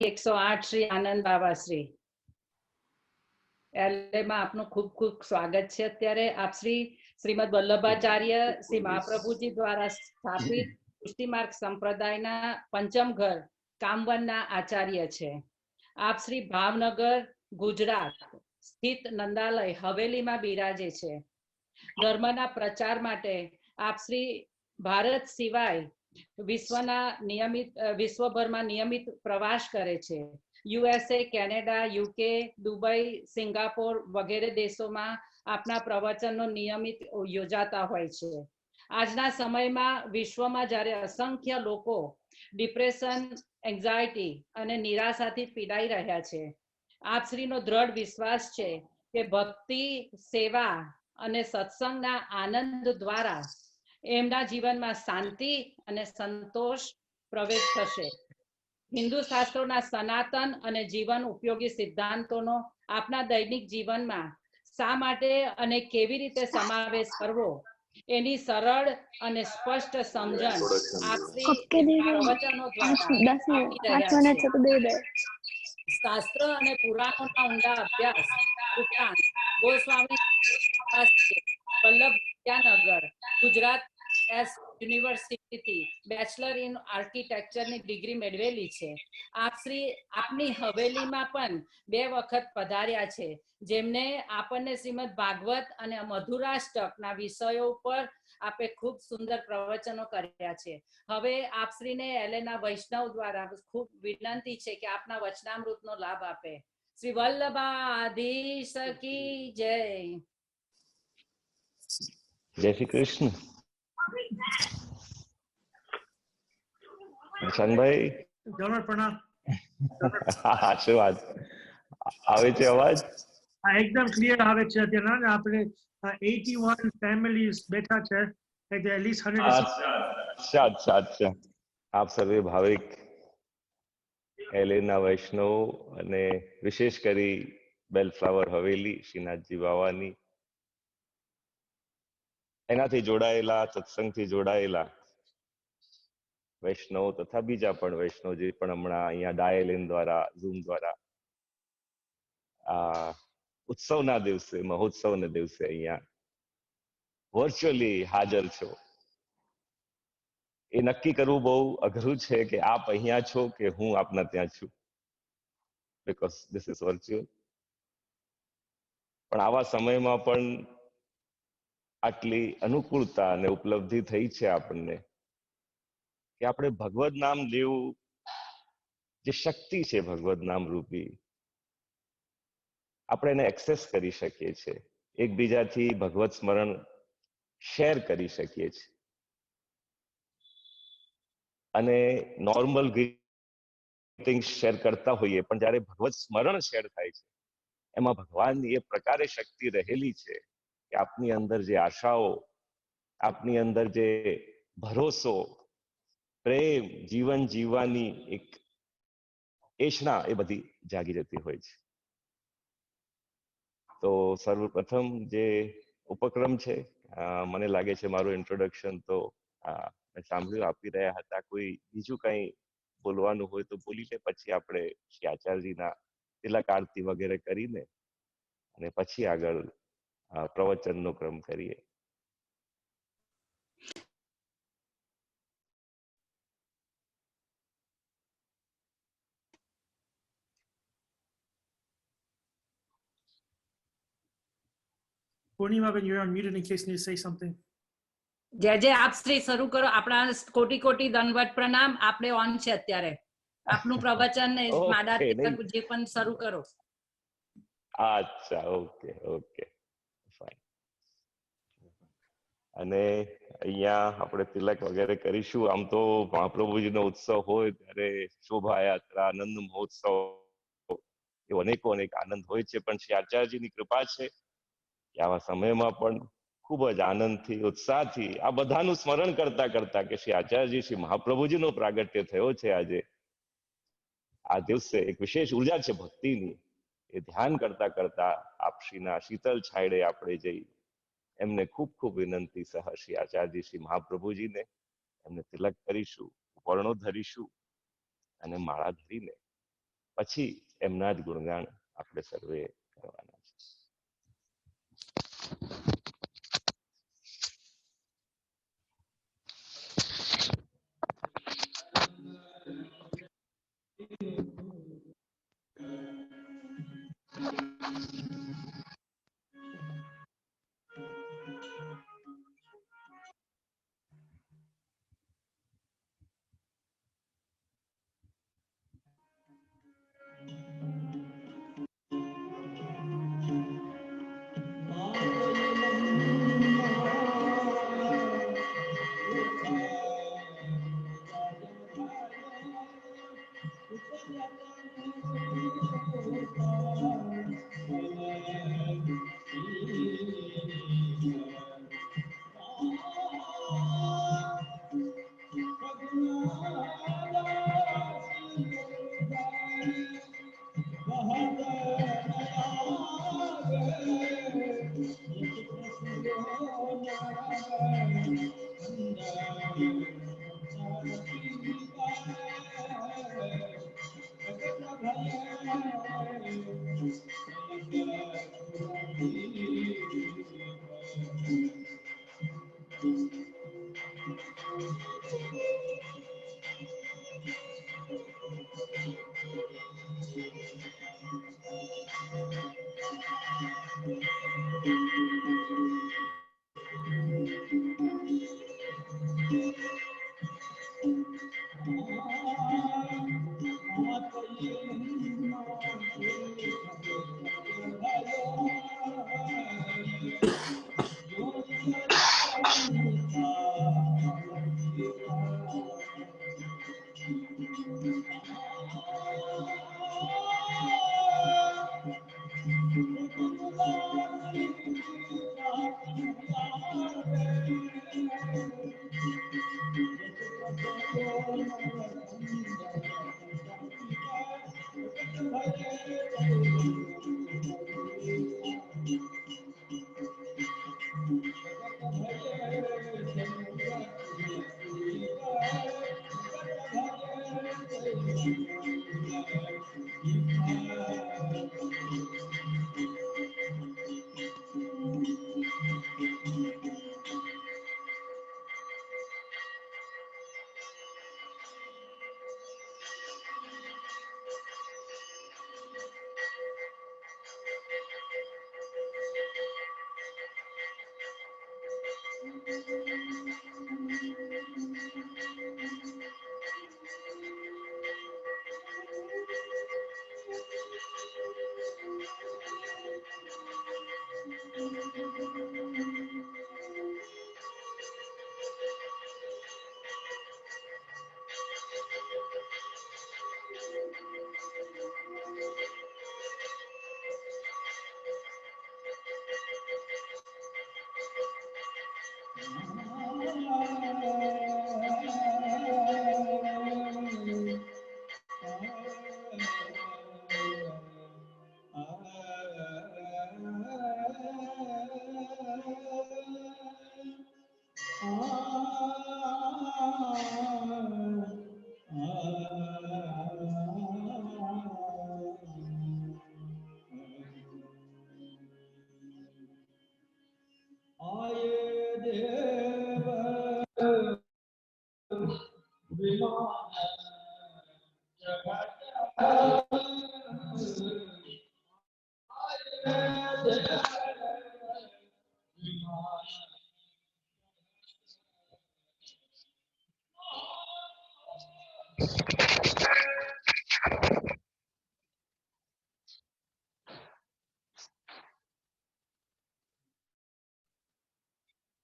108 શ્રી આનંદ બાબા શ્રી એલએમાં આપનું ખૂબ ખૂબ સ્વાગત છે. અત્યારે આપ શ્રીમદ વલ્લભાચાર્ય શ્રી મહાપ્રભુજી દ્વારા સ્થાપિત પુષ્ટિ માર્ગ સંપ્રદાયના પંચમ ઘર કામવનના આચાર્ય છે. આપ શ્રી ભાવનગર ગુજરાત સ્થિત નંદાલય હવેલીમાં બિરાજે છે. ધર્મના પ્રચાર માટે આપ શ્રી ભારત સિવાય વિશ્વભરમાં નિયમિત પ્રવાસ કરે છે. USA, Canada, UK, Dubai, Singapore વગેરે દેશોમાં આપના પ્રવચનો નિયમિત યોજાતા હોય છે. આજના સમયમાં વિશ્વમાં જ્યારે અસંખ્ય લોકો ડિપ્રેશન, એન્ઝાયટી અને નિરાશાથી પીડાઈ રહ્યા છે, આપશ્રીનો દ્રઢ વિશ્વાસ છે કે ભક્તિ, સેવા અને સત્સંગના આનંદ દ્વારા એમના જીવનમાં શાંતિ અને સંતોષ પ્રવેશ થશે. હિન્દુ શાસ્ત્રોના સનાતન અને જીવન ઉપયોગી સિદ્ધાંતોનો આપના દૈનિક જીવનમાં શા માટે અને કેવી રીતે સમાવેશ કરવો એની સરળ અને સ્પષ્ટ સમજણ આપશ્રી પ્રવચનો દ્વારા આપી રહ્યા છે. શાસ્ત્ર અને પુરાણોના ઊંડા અભ્યાસ ઉપરાંત ગોસ્વામી વલ્લભ વિદ્યાનગર ગુજરાત યુનિવર્સિટીથી બેચલર ઇન આર્કિટેક્ચરની ડિગ્રી મેળવેલી છે. આપની હવેલીમાં પણ 2 વખત પધાર્યા છે, જેમને આપણને શ્રીમદ ભાગવત અને મધુરાષ્ટકના વિષયો ઉપર આપે ખૂબ સુંદર પ્રવચનો કર્યા છે. હવે આપશ્રીને એલેના વૈષ્ણવ દ્વારા ખૂબ વિનંતી છે કે આપના વચનામૃતનો લાભ આપે. શ્રી વલ્લભાધીશ કી જય. જય શ્રી કૃષ્ણ. શાનભાઈ પ્રણામ. શું વાત આવે છે? અવાજ એકદમ ક્લિયર આવે છે. અત્યારે આપણે 81 ફેમિલીઝ બેઠા છે, એટલે at least 100. અચ્છા. આપ સર્વે ભાવિક એલેના વૈષ્ણવ અને વિશેષ કરી બેલફ્લાવર હવેલી શ્રીનાથજી બાવાની એનાથી જોડાયેલા, સત્સંગથી જોડાયેલા વૈષ્ણવ તથા બીજા પણ વૈષ્ણવ જે પણ હમણાં અહીંયા ડાયલ-ઇન દ્વારા, ઝૂમ દ્વારા આ ઉત્સવના દિવસે, મહોત્સવના દિવસે અહીંયા વર્ચ્યુઅલી હાજર છો. એ નક્કી કરવું બહુ અઘરું છે કે આપ અહીંયા છો કે હું આપના ત્યાં છું, બીકોઝ ધીસ ઇઝ વર્ચ્યુઅલ. પણ આવા સમયમાં પણ આટલી અનુકૂળતા અને ઉપલબ્ધિ થઈ છે આપણને કે આપણે ભગવદ નામ લેવું, જે શક્તિ છે ભગવદ નામ રૂપી, આપણે એને એક્સેસ કરી શકીએ છીએ, એકબીજાથી ભગવત સ્મરણ શેર કરી શકીએ છીએ. અને નોર્મલ ગ્રીટિંગ્સ શેર કરતા હોઈએ, પણ જ્યારે ભગવત સ્મરણ શેર થાય છે એમાં ભગવાનની એ પ્રકારે શક્તિ રહેલી છે કે આપની અંદર જે આશાઓ, આપની અંદર જે ભરોસો, પ્રેમ, જીવન જીવવાની એક એશના એ બધી જાગી જતી હોય છે. તો સર્વપ્રથમ જે ઉપક્રમ છે, મને લાગે છે મારું ઇન્ટ્રોડક્શન તો મેં સાંભળ્યું આપી રહ્યા હતા. કોઈ બીજું કંઈ બોલવાનું હોય તો બોલી લે, પછી આપણે શ્રી આચાર્યજીના તિલક આરતી વગેરે કરીને અને પછી આગળ પ્રવચનનો ક્રમ કરીએ. Purnima, when you're unmuted, in case you need to say something. જય આપ શ્રી શરૂ કરો. આપણા કોટી કોટી દંડવત પ્રણામ. આપણે ઓન છે અત્યારે. આપનું પ્રવચન માડા જે પણ શરૂ કરો. અચ્છા, ઓકે ફાઇન. અને અહીંયા આપણે તિલક વગેરે કરીશું. આમ તો મહાપ્રભુજીનો ઉત્સવ હોય ત્યારે શોભાયાત્રા, આનંદ મહોત્સવ એવો અનેક આનંદ હોય છે, પણ શ્રી આચાર્યજીની કૃપા છે કે આવા સમયમાં પણ ખૂબ જ આનંદથી, ઉત્સાહથી આ બધાનું સ્મરણ કરતા કરતા કે શ્રી આચાર્યજી, શ્રી મહાપ્રભુજીનો પ્રાગટ્ય થયો છે આજે, આ દિવસે એક વિશેષ ઉર્જા છે ભક્તિની, એ ધ્યાન કરતા કરતા આપશ્રીના શીતળ છાયડે આપણે જઈ એમને ખૂબ ખૂબ વિનંતી સહ શ્રી આચાર્યજી, શ્રી મહાપ્રભુજીને એમને તિલક કરીશું, ઉપરણો ધરીશું અને માળા ધરીને પછી એમના જ ગુણગાન આપણે સર્વે કરવાના છે.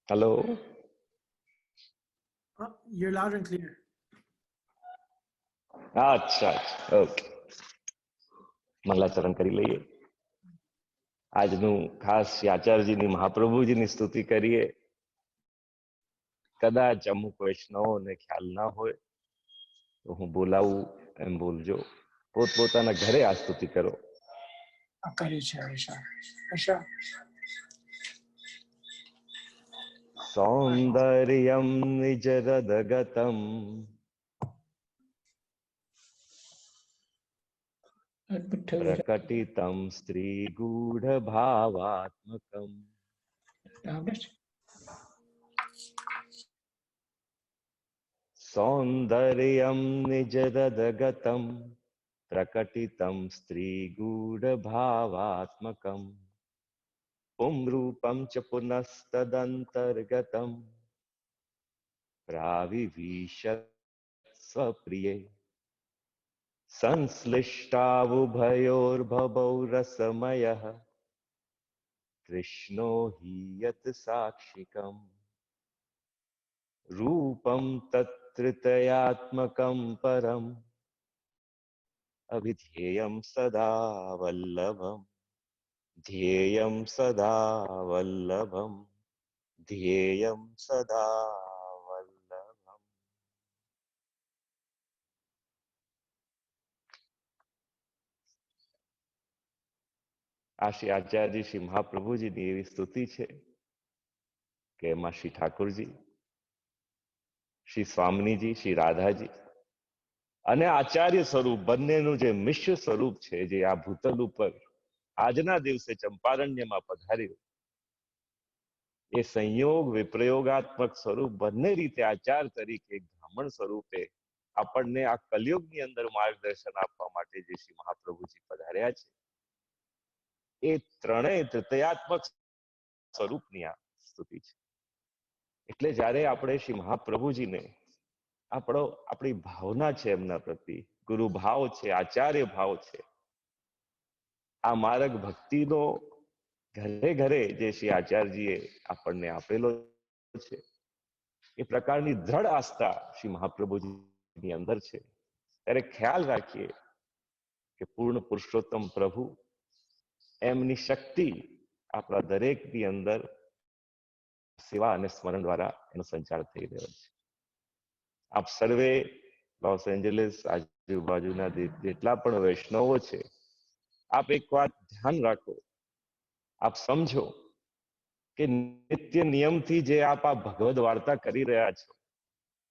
Hello, You're loud and clear. અચ્છા ઓકે, મંગલાચરણ કરી લઈએ. આજનું ખાસ આચાર્યજીની મહાપ્રભુજીની સ્તુતિ કરીએ. કદાચ અમુક વૈષ્ણવોને ખ્યાલ ના હોય તો હું બોલાવું એમ બોલજો. પોતપોતાના ઘરે આ સ્તુતિ કરો. કરી છે હર્ષા. સૌંદર્યમ નિજરદગતમ અદભુત થયું છે. પ્રકટિતમ સ્ત્રી ગૂઢ ભાવાત્મકમ આવડે છે? સૌંદર્યમ નિજદગતમ પ્રકટિતમ સ્ત્રી ગૂઢ ભાવાત્મકમ પુંરૂપમ ચ પુનસ્તદંતર્ગતમ પ્રાવિવિશત સ્વપ્રિયે સંશ્લિષ્ટાવુભયોર્ભવૌ રસમયઃ કૃષ્ણો હિ યત સાક્ષિકમ રૂપમ તત્ત્રિતયાત્મકમ પરમ અવિધેયમ સદા વલ્લભમ ધ્યેયમ સદા વલ્લભમ ધ્યેયમ સદા વલ્લભમ. આ શ્રી આચાર્યજી શ્રી મહાપ્રભુજીની એવી સ્તુતિ છે કે એમાં શ્રી ઠાકોરજી, શ્રી સ્વામિનીજી, શ્રી રાધાજી અને આચાર્ય સ્વરૂપ બંનેનું જે મિશ્ર સ્વરૂપ છે, જે આ ભૂતલ ઉપર આજના દિવસે ચંપારણ્યમાં પધાર્યું, એ સંયોગ વિપ્રયોગાત્મક સ્વરૂપ બંને રીતે આચાર તરીકે બ્રાહ્મણ સ્વરૂપે આપણને આ કલયુગની અંદર માર્ગદર્શન આપવા માટે જે શ્રી મહાપ્રભુજી પધાર્યા છે, એ ત્રણેય તૃતીયાત્મક સ્વરૂપની આ સ્તુતિ છે. એટલે જ્યારે આપણે શ્રી મહાપ્રભુજીને આપણી ભાવના છે, એમના પ્રતિ ગુરુ ભાવ છે, આચાર્ય ભાવ છે, આ માર્ગ ભક્તિનો ઘરે ઘરે જે શ્રી આચાર્યજીએ આપણને આપેલો છે, એ પ્રકારની દ્રઢ આસ્થા શ્રી મહાપ્રભુજીની અંદર છે, ત્યારે ખ્યાલ રાખીએ કે પૂર્ણ પુરુષોત્તમ પ્રભુ એમની શક્તિ આપણા દરેકની અંદર સેવા અને સ્મરણ દ્વારા એનો સંચાર થઈ રહ્યો છે. આપ સર્વે લોસ એન્જલિસ આજુબાજુના જેટલા પણ વૈષ્ણવો છે, આપ એક વાત ધ્યાન રાખો, આપ સમજો કે નિત્ય નિયમથી જે આપ આ ભગવદ વાર્તા કરી રહ્યા છો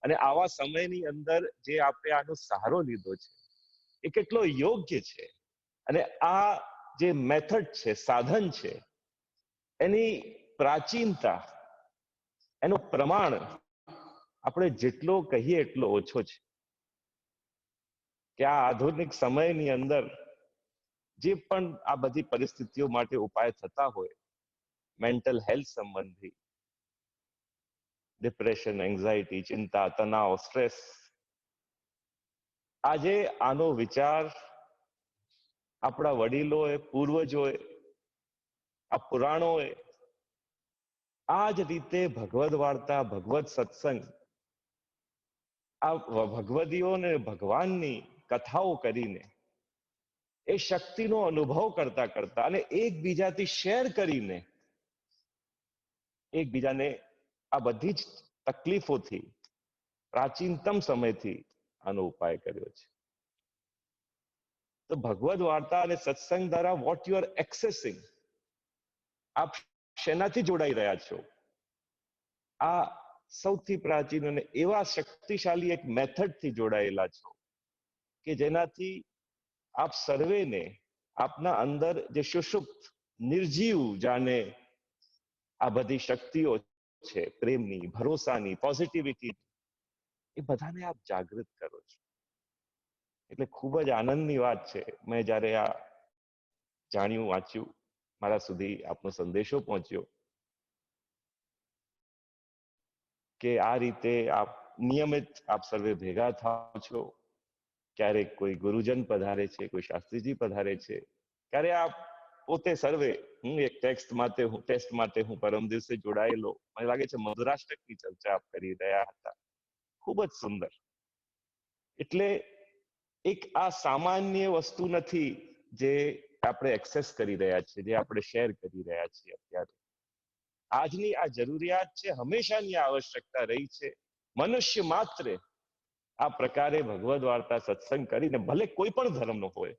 અને આવા સમયની અંદર જે આપણે આનો સહારો લીધો છે, એ કેટલો યોગ્ય છે. અને આ જે મેથડ છે, સાધન છે, એની પ્રાચીનતા, એનું પ્રમાણ આપણે જેટલો કહીએ એટલો ઓછો છે. કે આ આધુનિક સમયની અંદર જે પણ આ બધી પરિસ્થિતિઓ માટે ઉપાય થતા હોય, મેન્ટલ હેલ્થ સંબંધી, ડિપ્રેશન, એન્ઝાઇટી, ચિંતા, તણાવ, સ્ટ્રેસ, આજે આનો વિચાર આપણા વડીલોએ, પૂર્વજોએ, આ પુરાણોએ આ જ રીતે ભગવદ વાર્તા, ભગવદ સત્સંગ, આ ભગવદીઓને ભગવાનની કથાઓ કરીને એ શક્તિનો અનુભવ કરતા કરતા અને એકબીજાથી શેર કરીને એકબીજાને આ બધી જ તકલીફોથી પ્રાચીનતમ સમયથી આનો ઉપાય કર્યો છે. તો ભગવદ વાર્તા અને સત્સંગ દ્વારા વોટ યુ આર એક્સેસિંગ, આપ શેનાથી જોડાઈ રહ્યા છો, આ સૌથી પ્રાચીન અને એવા શક્તિશાળી એક મેથડથી જોડાયેલા છો કે જેનાથી આપ સર્વેને આપના અંદર જે સુષુપ્ત નિર્જીવ જાણે આ બધી શક્તિઓ છે, પ્રેમની, ભરોસાની, પોઝિટિવિટી, એ બધાને આપ જાગૃત કરો છો. એટલે ખૂબ જ આનંદની વાત છે. મેં જ્યારે આ જાણ્યું, વાંચ્યું, મારા સુધી આપનો સંદેશો પહોંચ્યો કે આ રીતે આપ નિયમિત આપ સર્વે ભેગા થાઓ છો. ક્યારેક કોઈ ગુરુજન પધારે છે, કોઈ શાસ્ત્રીજી પધારે છે, ક્યારે આપ પોતે સર્વે, હું એક ટેસ્ટ માટે હું પરમ દિવસે જોડાયેલો, મને લાગે છે મધુરાષ્ટકની ચર્ચા આપ કરી રહ્યા હતા, ખૂબ જ સુંદર. એટલે એક આ સામાન્ય વસ્તુ નથી જે આપણે એક્સેસ કરી રહ્યા છીએ, જે આપણે શેર કરી રહ્યા છીએ અત્યારે. આજની આ જરૂરિયાત છે, હંમેશાની આવશ્યકતા રહી છે. મનુષ્ય માત્ર આ પ્રકારે ભગવદ વાર્તા સત્સંગ કરીને, ભલે કોઈ પણ ધર્મનો હોય,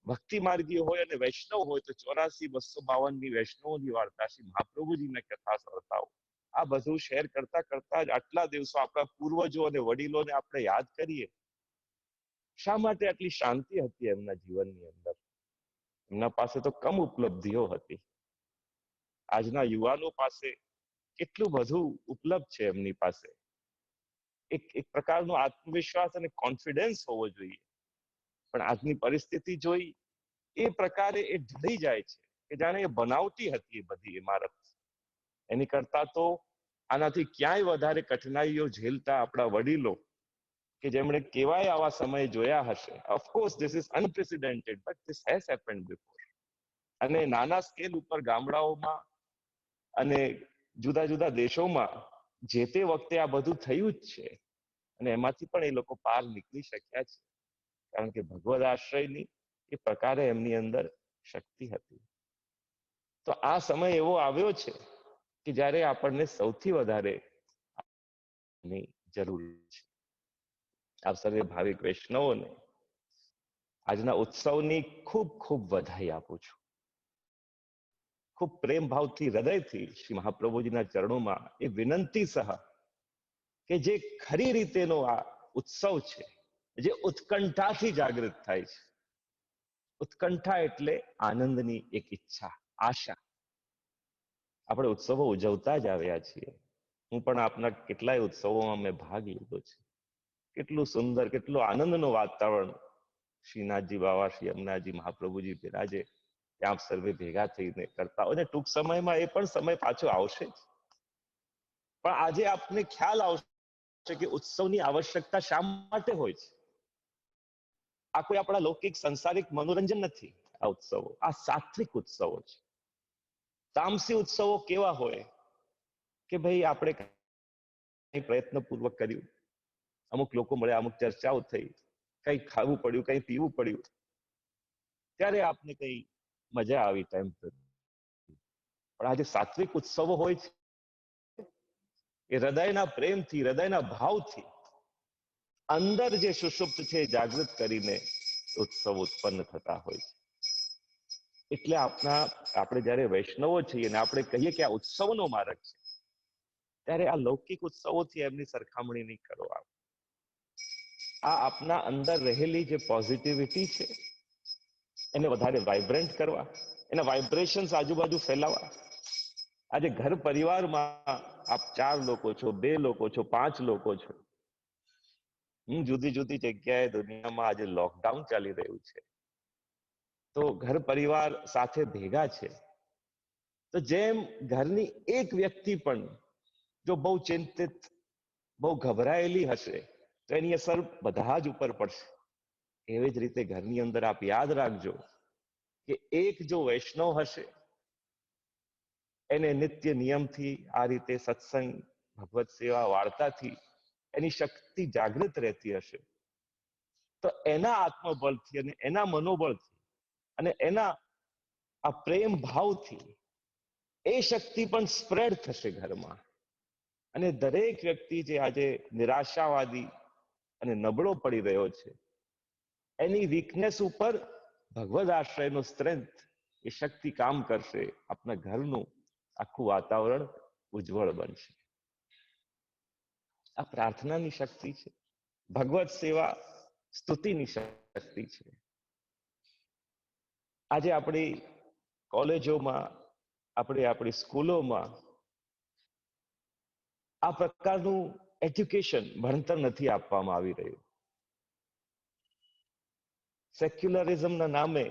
ભક્તિ માર્ગી હોય અને વૈષ્ણવ હોય, તો 84,252 વૈષ્ણવોની વાર્તા, શ્રી મહાપ્રભુજીની કથા વાર્તાઓ, આ બધું શેર કરતા કરતા જ આટલા દિવસો આપણા પૂર્વજો અને વડીલોને આપણે યાદ કરીએ શા માટે આટલી શાંતિ હતી એમના જીવનની અંદર? એમના પાસે તો કમ ઉપલબ્ધિઓ હતી. આજના યુવાનો પાસે કેટલું બધું ઉપલબ્ધ છે એમની પાસે. એક પ્રકારનો આત્મવિશ્વાસ અને કોન્ફિડન્સ હોવો જોઈએ. પણ આજની પરિસ્થિતિ જોઈ એ પ્રકારે એ ઢળી જાય છે કે જાણે એ બનાવટી હતી એ બધી ઇમારત. એની કરતા તો આનાથી ક્યાંય વધારે કઠિનાઈઓ ઝેલતા આપણા વડીલો કે જેમણે કેવાય આવા સમય જોયા હશે. Of course this is unprecedented but this has happened before. અને નાના સ્કેલ ઉપર ગામડાઓમાં અને જુદા જુદા દેશોમાં જે તે વખતે આ બધું થયું જ છે અને એમાંથી પણ એ લોકો પાર નીકળી શક્યા છે કારણ કે ભગવદ આશ્રયની એ પ્રકારે એમની અંદર શક્તિ હતી. તો આ સમય એવો આવ્યો છે કે જ્યારે આપણને સૌથી વધારે જરૂર છે. આપ સર્વે ભાવિક વૈષ્ણવોને આજના ઉત્સવની ખૂબ ખૂબ વધાઈ આપું છું. ખૂબ પ્રેમ ભાવથી હૃદયથી શ્રી મહાપ્રભુજીના ચરણોમાં એ વિનંતી સહ કે જે ખરી રીતેનો આ ઉત્સવ છે, જે ઉત્કંઠાથી જાગૃત થાય છે. ઉત્કંઠા એટલે આનંદની એક ઈચ્છા, આશા. આપણે ઉત્સવો ઉજવતા જ આવ્યા છીએ. હું પણ આપના કેટલાય ઉત્સવોમાં મેં ભાગ લીધો છે. કેટલું સુંદર, કેટલું આનંદનું વાતાવરણ શ્રીનાથજી બાવા, શ્રી યમુનાજી મહાપ્રભુજી બિરાજે ત્યાં આપ સર્વે ભેગા થઈને કરતા હોય ને ટૂંક સમયમાં એ પણ સમય પાછો આવશે જ. પણ આજે આપને ખ્યાલ આવશે કે ઉત્સવની આવશ્યકતા શા માટે હોય છે. આ કોઈ આપણા લૌકિક સંસારિક મનોરંજન નથી. આ ઉત્સવો આ સાત્વિક ઉત્સવો છે. તામસી ઉત્સવો કેવા હોય કે ભાઈ આપણે કઈ પ્રયત્નપૂર્વક કર્યું, અમુક લોકો મળ્યા, અમુક ચર્ચાઓ થઈ, કઈ ખાવું પડ્યું, કઈ પીવું પડ્યું, ત્યારે આપને કઈ મજા આવી ટાઈમ પર. પણ આજે સાત્વિક ઉત્સવો હોય છે એ હૃદયના પ્રેમથી, હૃદયના ભાવથી અંદર જે સુષુપ્ત છે જાગૃત કરીને ઉત્સવ ઉત્પન્ન થતા હોય છે. એટલે આપણે જયારે વૈષ્ણવો છીએ અને આપણે કહીએ કે આ ઉત્સવનો માર્ગ છે, ત્યારે આ લૌકિક ઉત્સવોથી એમની સરખામણી નહીં કરો. આ આપના અંદર રહેલી જે પોઝિટિવિટી છે એને વધારે વાઇબ્રન્ટ કરવા, એના વાઇબ્રેશન્સ આજુબાજુ ફેલાવવા. આજે ઘર પરિવારમાં આપ 4 લોકો છો, 2 લોકો છો, 5 લોકો છો. જુદી જુદી જગ્યાએ દુનિયામાં આજે લોકડાઉન ચાલી રહ્યું છે, તો ઘર પરિવાર સાથે ભેગા છે. તો જેમ ઘરની એક વ્યક્તિ પણ જો બહુ ચિંતિત, બહુ ગભરાયેલી હશે તો એની અસર બધા જ ઉપર પડશે. એવી જ રીતે ઘરની અંદર આપ યાદ રાખજો કે એક જો વૈષ્ણવ હશે, એને નિત્ય નિયમથી આ રીતે સત્સંગ, ભગવત સેવા, વાર્તાથી એની શક્તિ જાગૃત રહેતી હશે, તો એના આત્મબળથી અને એના મનોબળથી અને એના આ પ્રેમ ભાવથી એ શક્તિ પણ સ્પ્રેડ થશે ઘરમાં. અને દરેક વ્યક્તિ જે આજે નિરાશાવાદી અને નબળો પડી રહ્યો છે, એની વીકનેસ ઉપર ભગવદ આશ્રયનો સ્ટ્રેન્થ, એ શક્તિ કામ કરશે. આપના ઘરનું આખું વાતાવરણ ઉજ્જવળ બનશે. આ પ્રાર્થનાની શક્તિ છે, ભગવત સેવા સ્તુતિની શક્તિ છે. આજે આપણી કોલેજોમાં, આપણી સ્કૂલોમાં આ પ્રકારનું એજ્યુકેશન, ભણતર નથી આપવામાં આવી રહ્યું. સેક્યુલરિઝમના નામે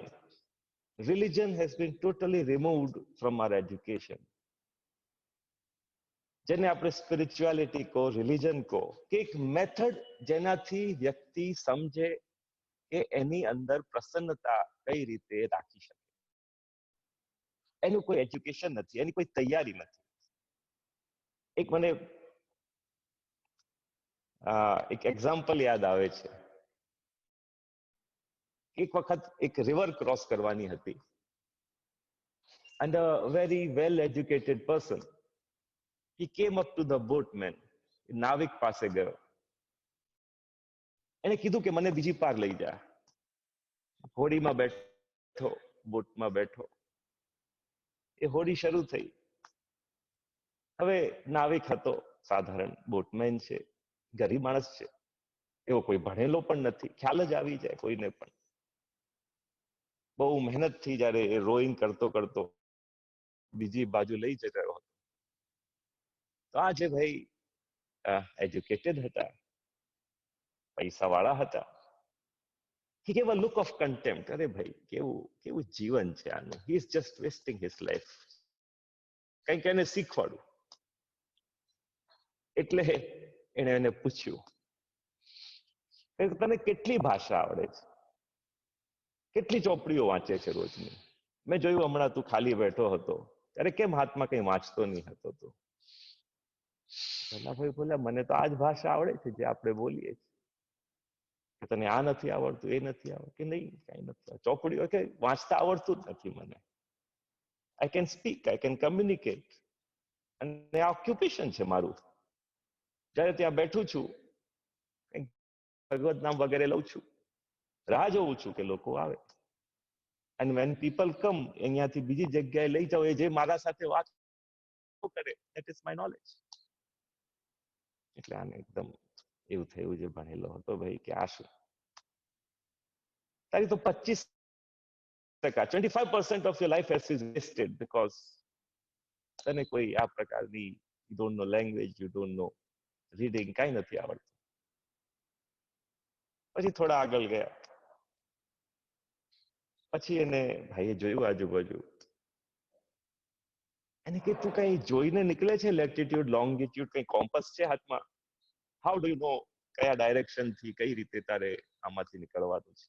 religion has been totally removed from our education. જેને આપણે સ્પિરિચ્યુઆલિટી કહો, રિલિજન કહો, કે એક મેથડ જેનાથી વ્યક્તિ સમજે કે એની અંદર પ્રસન્નતા કઈ રીતે રાખી શકે. એનું કોઈ એજ્યુકેશન નથી, એની કોઈ તૈયારી નથી. એક મને એક એક્ઝામ્પલ યાદ આવે છે. એક વખત એક રિવર ક્રોસ કરવાની હતી and a very well educated person, he came up to the boatman, નાવિક પાસે ગયો. એને કીધું કે મને બીજી પાર લઈ જા. હોડીમાં બેઠો, બોટમાં બેઠો, એ હોડી શરૂ થઈ. હવે નાવિક હતો, સાધારણ બોટમેન છે, ગરીબ માણસ છે. એવો કોઈ ભણેલો પણ નથી, ખ્યાલ જ આવી જાય કોઈને પણ. બહુ મહેનતથી જયારે એ રોઈંગ કરતો કરતો બીજી બાજુ લઈ જતો હતો, તો આ જે ભાઈ એજ્યુકેટેડ હતા, પૈસા વાળા હતા, he gave a look of contempt. અરે ભાઈ, કેવું કેવું જીવન છે આનું, he is just wasting his life. કંઈક એને શીખવાડું. એટલે એને એને પૂછ્યું કે તને કેટલી ભાષા આવડે છે, કેટલી ચોપડીઓ વાંચે છે રોજની? મેં જોયું હમણાં તું ખાલી બેઠો હતો ત્યારે કેમ હાથમાં કઈ વાંચતો નહીં હતો તું? ભાઈ બોલ્યા, મને તો આ જ ભાષા આવડે છે જે આપણે બોલીએ છીએ. તને આ નથી આવડતું, એ નથી આવડતું? કે નહીં, કઈ નથી, ચોપડીઓ કે વાંચતા આવડતું જ નથી મને. I can speak, I can communicate, અને આ ઓક્યુપેશન છે મારું. જયારે ત્યાં બેઠું છું, ભગવત નામ વગેરે લઉં છું, રાહ જોઉં છું કે લોકો આવે. And when people come, અહીંયાથી બીજી જગ્યાએ લઈ જાઓ, એ જે મારા સાથે વાત કરે, that is my knowledge. એટલે આને એકદમ એવું થયું, જે ભણેલો હતો ભાઈ, કે આ શું, તારી તો 25%, 25% of your life has been wasted because તને કોઈ આ પ્રકારની, you don't know language, you don't know reading, કઈ નથી આવડતું. પછી થોડા આગળ ગયા, પછી એને ભાઈએ જોયું આજુબાજુ, એને કે તું કઈ જોઈને નીકળે છે? લેટિટ્યુડ, લોંગિટ્યુડ, કઈ કોમ્પસ છે હાથમાં? હાઉ ડુ યુ નો કયા ડાયરેક્શન થી, કઈ રીતે તારે આમાંથી નીકળવાનું છે?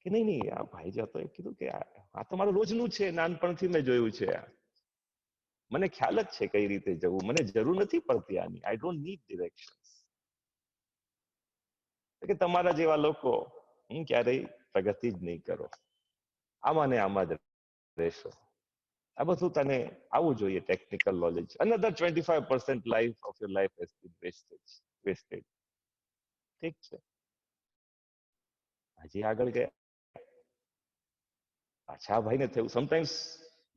કે નહીં નહીં, આ ભાઈ જતો એ કીધું કે આ તો મારું રોજનું છે, નાનપણથી મેં જોયું છે, આ મને ખ્યાલ જ છે કઈ રીતે જવું, મને જરૂર નથી પડતી આની, આઈ ડોન્ટ નીડ ડિરેક્શન્સ. કે તમારા જેવા લોકો ક્યારેય પ્રગતિ જ નહીં કરો, આમાં ને આમાં જ રહેશો. આ બધું તને આવવું જોઈએ, technical knowledge. Another 25% life of your life has been wasted. ઠીક છે, હજી આગળ ગયા, પાછા ભાઈને થયું, સમટાઈમ્સ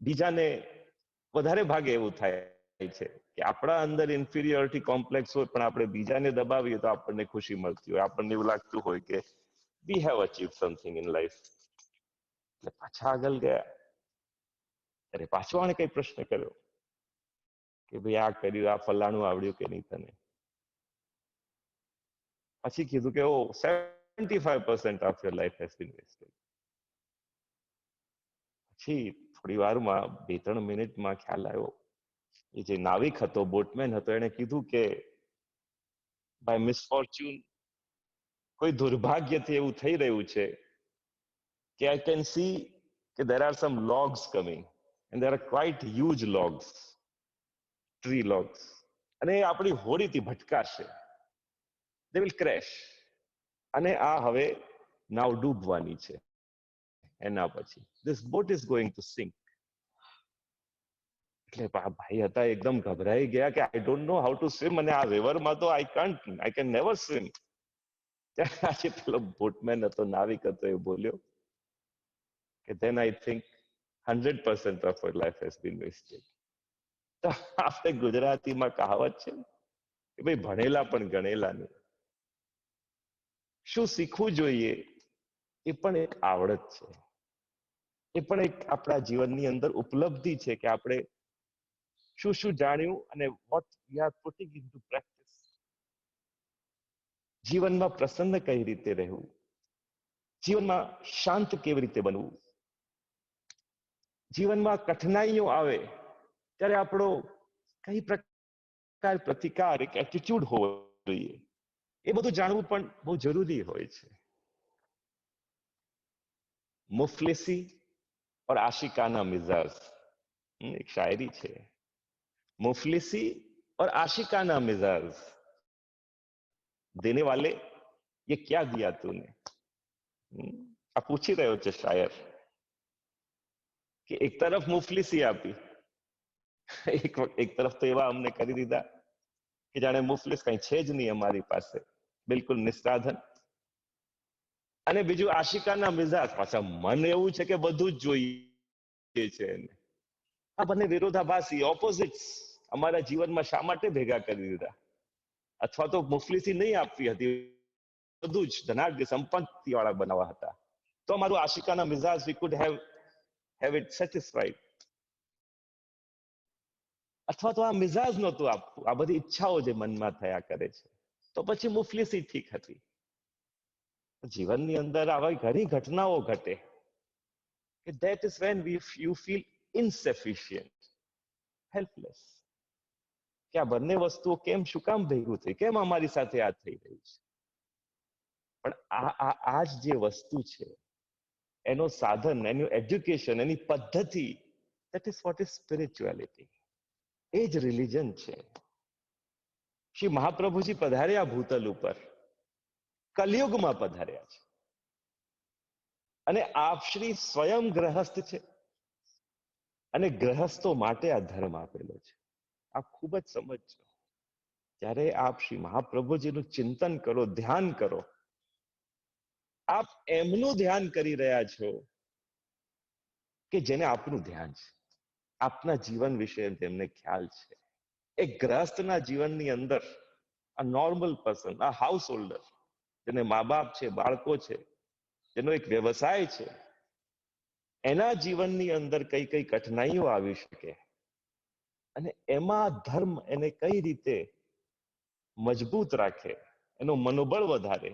બીજાને વધારે ભાગે એવું થાય છે કે આપણા અંદર ઇન્ફિરિયોરિટી કોમ્પ્લેક્સ હોય, પણ આપણે બીજાને દબાવીએ તો આપણને ખુશી મળતી હોય, આપણને એવું લાગતું હોય કે we have achieved something in life. એટલે પાછા આગળ ગયા, અરે પાછો આને કઈ પ્રશ્ન કર્યો કે ભાઈ આ કર્યું, આ ફલાણું આવડ્યું કે નહીં તને? પછી કીધું કે 75% of your life has been wasted. પછી થોડી વારમાં, 2-3 મિનિટમાં ખ્યાલ આવ્યો, એ જે નાવિક હતો, બોટમેન હતો, એને કીધું કે બાય મિસફોર્ચ્યુન, કોઈ દુર્ભાગ્યથી એવું થઈ રહ્યું છે કે આઈ કેન સી કે there are some logs coming and there are quite huge logs, tree logs, અને એ આપણી હોડીથી ભટકાશે, they will crash, અને આ હવે નાવ ડૂબવાની છે. એના પછી this boat is going to sink. એટલે ભાઈ હતા એકદમ ગભરાઈ ગયા કે I don't know how to swim, અને આ રિવરમાં તો આઈ કેન નેવર સ્વિમ. આજે પેલો બોટમેન હતો, નાવિક હતો, એ બોલ્યો કે then I think 100% of our life has been wasted. તો આપણે ગુજરાતીમાં કહાવત છે કે ભાઈ ભણેલા પણ ગણેલા નહીં. શું શીખવું જોઈએ એ પણ એક આવડત છે, એ પણ એક આપણા જીવનની અંદર ઉપલબ્ધિ છે કે આપણે શું શું જાણ્યું અને what we are putting into practice. જીવનમાં પ્રસન્ન કઈ રીતે રહેવું, જીવનમાં શાંત કેવી રીતે બનવું, જીવનમાં કઠિનાઈઓ આવે ત્યારે આપણો કઈ પ્રકાર પ્રતિકાર, એક એટીટ્યુડ હોવો જોઈએ, એ બધું જાણવું પણ બહુ જરૂરી હોય છે. મુફલિસી और आशिकाना मिजाज, एक शायरी છે, मुफलिसी और आशिकाना मिजाज, देने वाले ये क्या दिया तूने. આ પૂછી રહ્યો છે શાયર કે એક તરફ મુફલિસી આપી, એક તરફ તો એવા અમને કરી દીધા કે જાણે મુફલિસ કઈ છે જ નહીં અમારી પાસે, બિલકુલ નિસ્સાધન. અને બીજું આશિકાના મિજાજ, પાછા મન એવું છે કે બધું જ જોઈએ છે. આ બંને વિરોધાભાસી, ઓપોઝિટ્સ અમારા જીવનમાં શા માટે ભેગા કરી દીધા? અથવા તો મુફલીસી નહીં આપવી હતી, બધું જ ધનાઢ્ય સંપત્તિ વાળા બનાવવા હતા, તો અમારું આશિકાના મિજાજ we could have it satisfied. અથવા તો આ મિજાજ નહોતું આપવું, આ બધી ઈચ્છાઓ જે મનમાં થયા કરે છે, તો પછી મુફલીસી ઠીક હતી. જીવનની અંદર આવી ઘણી ઘટનાઓ ઘટે કે that is when you feel insufficient, helpless. કે આ બંને વસ્તુઓ કેમ, શું કામ ભેગું થઈ, કેમ અમારી સાથે આ થઈ રહ્યું છે. પણ આ જ જે વસ્તુ છે, એનો સાધન, એનું એજ્યુકેશન, એની પદ્ધતિ, that is what is spirituality. એ જ રિલિજન છે. શ્રી મહાપ્રભુજી પધાર્યા ભૂતલ ઉપર, કલયુગમાં પધાર્યા છે, અને આપ શ્રી સ્વયં ગ્રહસ્થ છે, અને ગ્રહસ્થો માટે આ ધર્મ આપેલો છે. આપ ખૂબ જ સમજજો. જ્યારે આપ શ્રી મહાપ્રભુજીનું ચિંતન કરો, ધ્યાન કરો, આપ એમનું ધ્યાન કરી રહ્યા છો કે જેને આપનું ધ્યાન છે, આપના જીવન વિશે તેમને ખ્યાલ છે. એક ગ્રહસ્થના જીવનની અંદર આ નોર્મલ પર્સન, આ હાઉસ હોલ્ડર, જેને મા બાપ છે, બાળકો છે, જેનો એક વ્યવસાય છે, એના જીવનની અંદર કઈ કઈ કઠિનાઈઓ આવી શકે, અને એમાં ધર્મ એને કઈ રીતે મજબૂત રાખે, એનું મનોબળ વધારે,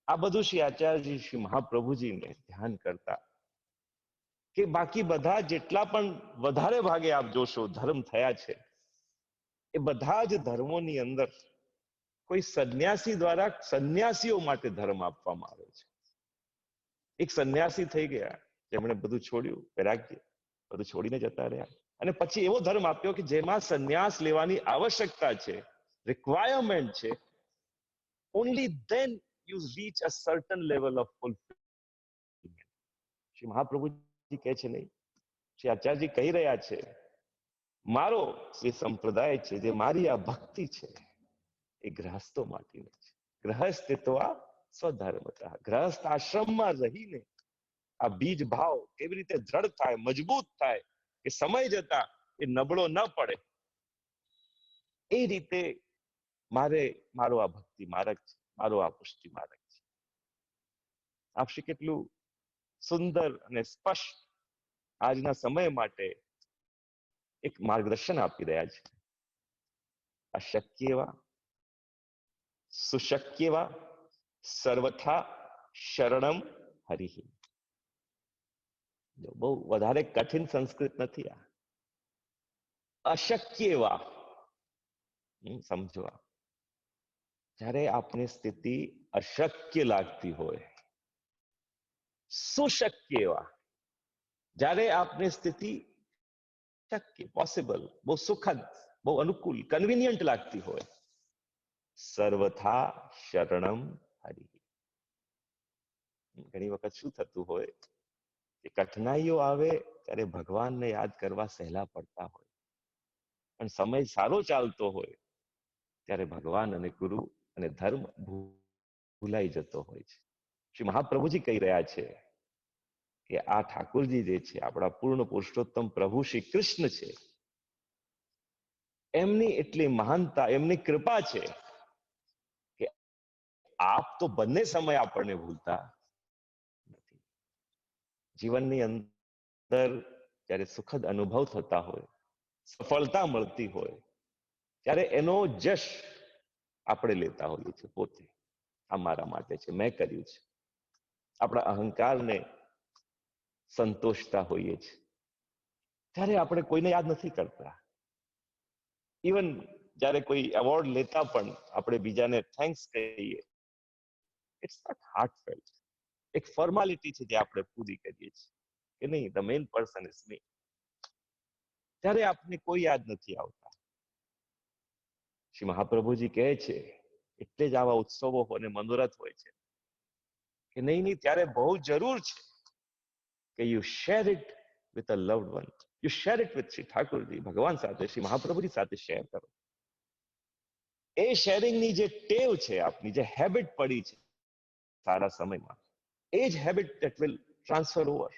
આ બધું શ્રી આચાર્યજી, શ્રી મહાપ્રભુજીને ધ્યાન કરતા. કે બાકી બધા જેટલા પણ વધારે ભાગે આપ જોશો ધર્મ થયા છે, એ બધા જ ધર્મોની અંદર કોઈ સંન્યાસી દ્વારા સંન્યાસીઓ માટે ધર્મ આપવામાં આવે છે. એક સંન્યાસી થઈ ગયા, જેમણે બધું છોડ્યું, વૈરાગ્ય, બધું છોડીને જતા રહ્યા, અને પછી એવો ધર્મ આપ્યો કે જેમાં સંન્યાસ લેવાની આવશ્યકતા છે, રિક્વાયરમેન્ટ છે. Only then you reach a certain level of fulfilment. Shri Mahaprabhuji કહે છે નહીં, શ્રી આચાર્યજી કહી રહ્યા છે, મારો જે સંપ્રદાય છે, જે મારી આ ભક્તિ છે, એ ગ્રહસ્થો માટેની છે. ગ્રહસ્થ તો આ સ્વધર્મતા, ગ્રહસ્થ આશ્રમમાં રહીને આ બીજ ભાવ કેવી રીતે દ્રઢ થાય, મજબૂત થાય, કે સમય જતા એ નબળો ન પડે, એ રીતે મારો આ ભક્તિ માર્ગ છે, મારો આ પુષ્ટિ માર્ગ છે. આપશે કેટલું સુંદર અને સ્પષ્ટ આજના સમય માટે એક માર્ગદર્શન આપી રહ્યા છે. અશક્ય એવા, સુશક્ય એવા, સર્વથા શરણમ હરિ. બહુ વધારે કઠિન સંસ્કૃત નથી આ. અશક્ય એવા, સમજો, જ્યારે આપની સ્થિતિ અશક્ય લાગતી હોય, સુશક્ય એવા, જ્યારે આપની સ્થિતિ શક્ય, પોસિબલ, બહુ સુખદ, બહુ અનુકૂળ, કન્વિનિયન્ટ લાગતી હોય, સર્વથા શરણમ હરિ. ઘણી વખત શું થતું હોય કે કઠિનાઈઓ આવે ત્યારે ભગવાનને યાદ કરવા સહેલા પડતા હોય, પણ સમય સારો ચાલતો હોય ત્યારે ભગવાન અને ગુરુ અને ધર્મ ભૂલાઈ જતો હોય છે. શ્રી મહાપ્રભુજી કહી રહ્યા છે કે આ ઠાકોરજી જે છે, આપણા પૂર્ણ પુરુષોત્તમ પ્રભુ શ્રી કૃષ્ણ છે, એમની એટલી મહાનતા, એમની કૃપા છે કે આપ તો બંને સમય આપણને ભૂલતા નથી. જીવનની અંદર જ્યારે સુખદ અનુભવ થતા હોય, સફળતા મળતી હોય, ત્યારે એનો જશ આપણે લેતા હોઈએ છીએ પોતે. આ મારા માટે છે, મેં કર્યું છે. આપણા અહંકારને સંતોષતા હોઈએ છીએ. ત્યારે આપણે કોઈને યાદ નથી કરતા. ઇવન જ્યારે કોઈ એવોર્ડ લેતા પણ આપણે બીજાને થેન્ક્સ કહીએ, ઇટ્સ નોટ હાર્ટફેલ્ટ. એક ફોર્માલિટી છે જે આપણે પૂરી કરીએ છીએ કે નહીં, ધ મેઇન પર્સન ઇઝ મી. ત્યારે આપને કોઈ યાદ નથી આવતા. શ્રી મહાપ્રભુજી કહે છે, એટલે જ આવા ઉત્સવો અને મનોરથ હોય છે કે નહીં, ત્યારે બહુ જરૂર છે કે you share it with a loved one. You share it with Shri Thakorji, ભગવાન સાથે, શ્રી મહાપ્રભુજી સાથે શેર કરો. એ શેરિંગની જે ટેવ છે, આપની જે હેબિટ પડી છે સારા સમયમાં, એ જ habit that will transfer over.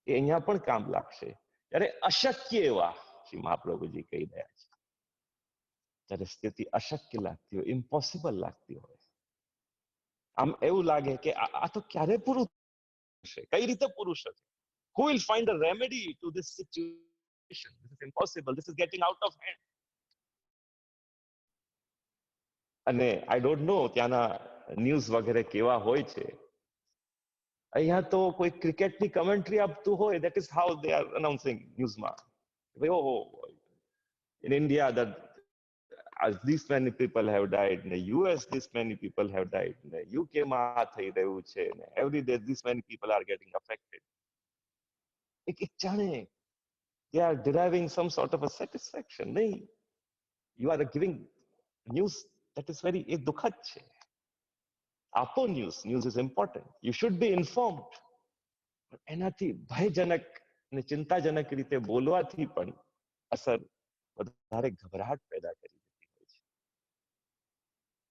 એ અહીંયા પણ કામ લાગશે. ત્યારે અશક્ય એવા શ્રી મહાપ્રભુજી કહી રહ્યા છે. જ્યારે સ્થિતિ અશક્ય લાગતી હોય, ઇમ્પોસિબલ લાગતી હોય, આમ એવું લાગે કે આ તો ક્યારે પૂરું થશે, કઈ રીતે પૂરું થશે? Who will find a remedy to this situation? This is impossible. This is getting out of hand. અને આઈ ડોન્ટ નો ત્યાંના ન્યૂઝ વગેરે કેવા હોય છે. અહીંયા તો કોઈ ક્રિકેટની કમેન્ટ્રી આપતું હોય, that is how they are announcing ન્યૂઝમાં. Oh, in India that this many people have died, in the US this many people have died, in the UK માં આ થઈ રહ્યું છે, every day this many people are getting affected. એક જાણે they are deriving some sort of a satisfaction. નહીં, you are giving news that is very એ દુઃખદ છે. આપો news is important, you should be informed. એનાથી ભયજનક અને ચિંતાજનક રીતે બોલવાથી પણ અસર વધારે ગભરાટ પેદા કરી દેતી હોય છે.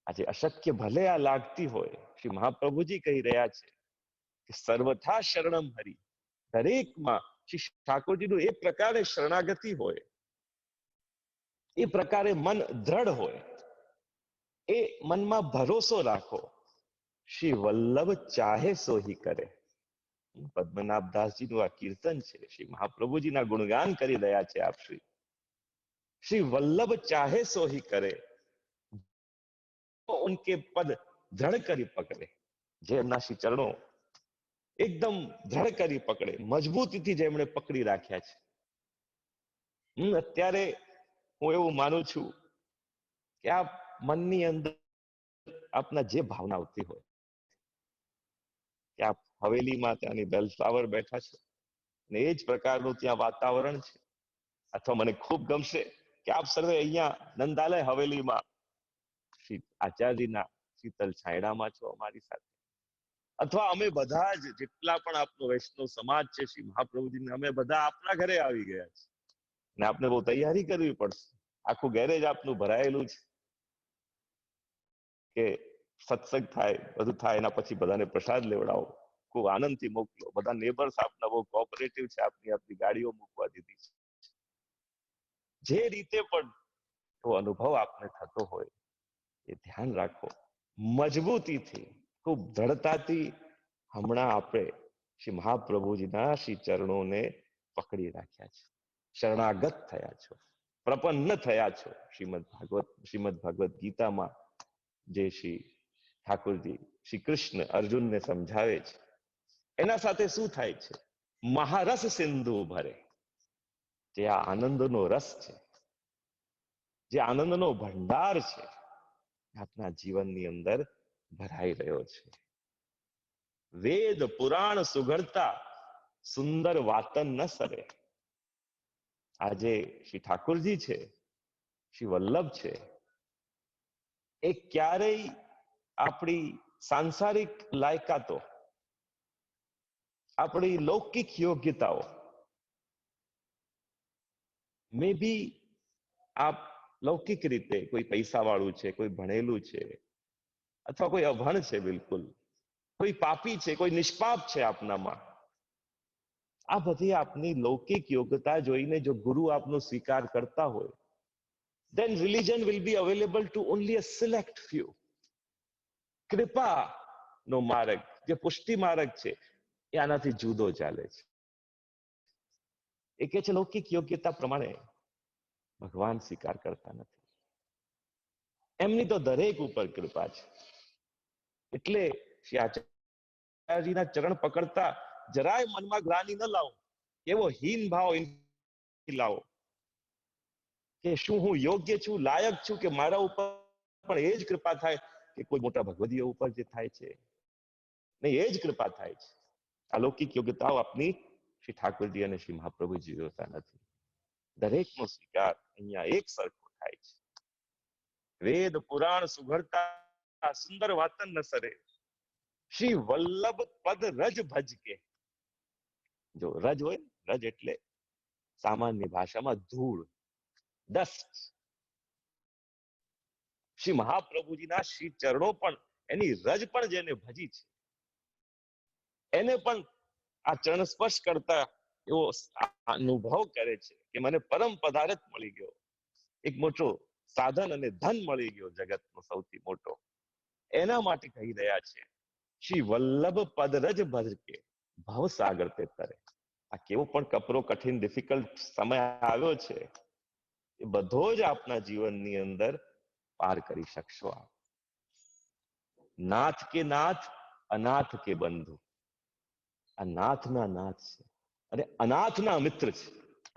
આજે અશક્ય ભલે આ લાગતી હોય, શ્રી મહાપ્રભુજી કહી રહ્યા છે કે સર્વથા શરણમ હરિ. દરેકમાં શ્રી ઠાકોરજીનું એ પ્રકારે શરણાગતિ હોય, એ પ્રકારે મન દ્રઢ હોય, એ મનમાં ભરોસો રાખો. શ્રી વલ્લભ ચાહે સોહી કરે. પદ્મનાભદાસજીનું આ કીર્તન છે, શ્રી મહાપ્રભુજીના ગુણગાન કરી રહ્યા છે આપ શ્રી. શ્રી વલ્લભ ચાહે સોહી કરે, ઉનકે પદ દ્રઢ કરી પકડે. જે એમના શ્રી ચરણો એકદમ દ્રઢ કરી પકડે, મજબૂતીથી જેમણે પકડી રાખ્યા છે. અત્યારે હું એવું માનું છું કે આ મનની અંદર આપના જે ભાવના આવતી હોય, કે આપ હવેલીમાં ત્યાંની બેલફ્લાવર બેઠા છો અને એ જ પ્રકારનું ત્યાં વાતાવરણ છે, અથવા મને ખૂબ ગમશે કે આપ સર્વે અહીંયા નંદાલય હવેલીમાં શ્રી આચાર્યજીના શીતલ છાંયડામાં છો અમારી સાથે, અથવા અમે બધા જ જેટલા પણ આપનો વૈષ્ણવ સમાજ છે શ્રી મહાપ્રભુજીને અમે બધા આપના ઘરે આવી ગયા છે. અને આપને બહુ તૈયારી કરવી પડશે. આખું ગેરેજ આપનું ભરાયેલું છે કે સત્સંગ થાય, બધું થાય, એના પછી બધાને પ્રસાદ લેવડાવો, ખૂબ આનંદથી મોકલો. બધા નેબર્સ આપના બહુ કોઓપરેટિવ છે, આપની ગાડીઓ મૂકવા દીધી છે. જે રીતે પણ એવો અનુભવ આપને થતો હોય એ ધ્યાન રાખો, મજબૂતીથી, ખૂબ દ્રઢતાથી હમણાં આપણે શ્રી મહાપ્રભુજીના શ્રી ચરણોને પકડી રાખ્યા છે, શરણાગત થયા છો, પ્રપન્ન થયા છો. શ્રીમદ ભાગવત ગીતામાં જે શ્રી ઠાકોરજી શ્રી કૃષ્ણ અર્જુનને સમજાવે છે, એના સાથે શું થાય છે? મહારસ સિંધુ ભરે. જે આ આનંદનો રસ છે, જે આનંદનો ભંડાર છે, આપના જીવનની અંદર ભરાઈ રહ્યો છે. વેદ પુરાણ સુઘડતા સુંદર વાતન ન સરે. આજે શ્રી ઠાકોરજી છે, શ્રી વલ્લભ છે, એ ક્યારેય આપણી સાંસારિક લાયકાતો, આપણી લૌકિક યોગ્યતાઓ, મે બી આપ લૌકિક રીતે કોઈ પૈસા વાળું છે, કોઈ ભણેલું છે, અથવા કોઈ અભણ છે, બિલકુલ કોઈ પાપી છે, કોઈ નિષ્પાપ છે આપનામાં, આ બધી આપની લૌકિક યોગ્યતા જોઈને જો ગુરુ આપનો સ્વીકાર કરતા હોય, then religion will be available to only a select few. કૃપા નો માર્ગ, જે પુષ્ટિ માર્ગ છે, એ આનાથી જુદો ચાલે છે. એ કે છે લૌકિક યોગ્યતા પ્રમાણે ભગવાન સ્વીકાર કરતા નથી. એમની તો દરેક ઉપર કૃપા છે. એટલે શ્રી આચાર્યજીના ચરણ પકડતા જરાય મનમાં ગ્લાનિ ન લાવો, એવો હીન ભાવ લાવો કે શું હું યોગ્ય છું, લાયક છું, કે મારા ઉપર પણ એ જ કૃપા થાય કે કોઈ મોટા ભગવદીઓ ઉપર જે થાય છે? નહીં, એ જ કૃપા થાય છે. અલૌકિક યોગ્યતાઓ આપની શ્રી ઠાકોરજી અને શ્રી મહાપ્રભુજી જોતા નથી. દરેકનો સ્વીકાર અહીંયા એક સરખો થાય છે. વેદ પુરાણ સુઘડતા સુંદર વાતન ન સરે, શ્રી વલ્લભ પદ રજ ભજ કે. જો રજ હોય, રજ એટલે સામાન્ય ભાષામાં ધૂળ, ડસ્ટ. શ્રી મહાપ્રભુજીના શ્રી ચરણો પણ એની રજ પણ જેને ભજી છે, એને પણ આ ચરણ સ્પર્શ કરતા એવો અનુભવ કરે છે કે મને પરમ પદાર્થ મળી ગયો. એક મોટો સાધન અને ધન મળી ગયો જગતનો સૌથી મોટો, એના માટે કહી રહ્યા છે શ્રી વલ્લભ પદ રજ ભજ કે ભવ સાગર તે તરે. આ કેવો પણ કપરો કઠિન ડિફિકલ્ટ સમય આવ્યો છે, એ બધો જ આપના જીવનની અંદર પાર કરી શકશો આપ. નાથ કે નાથ, અનાથ કે બંધુ. આ નાથના નાથ છે અને અનાથના મિત્ર છે.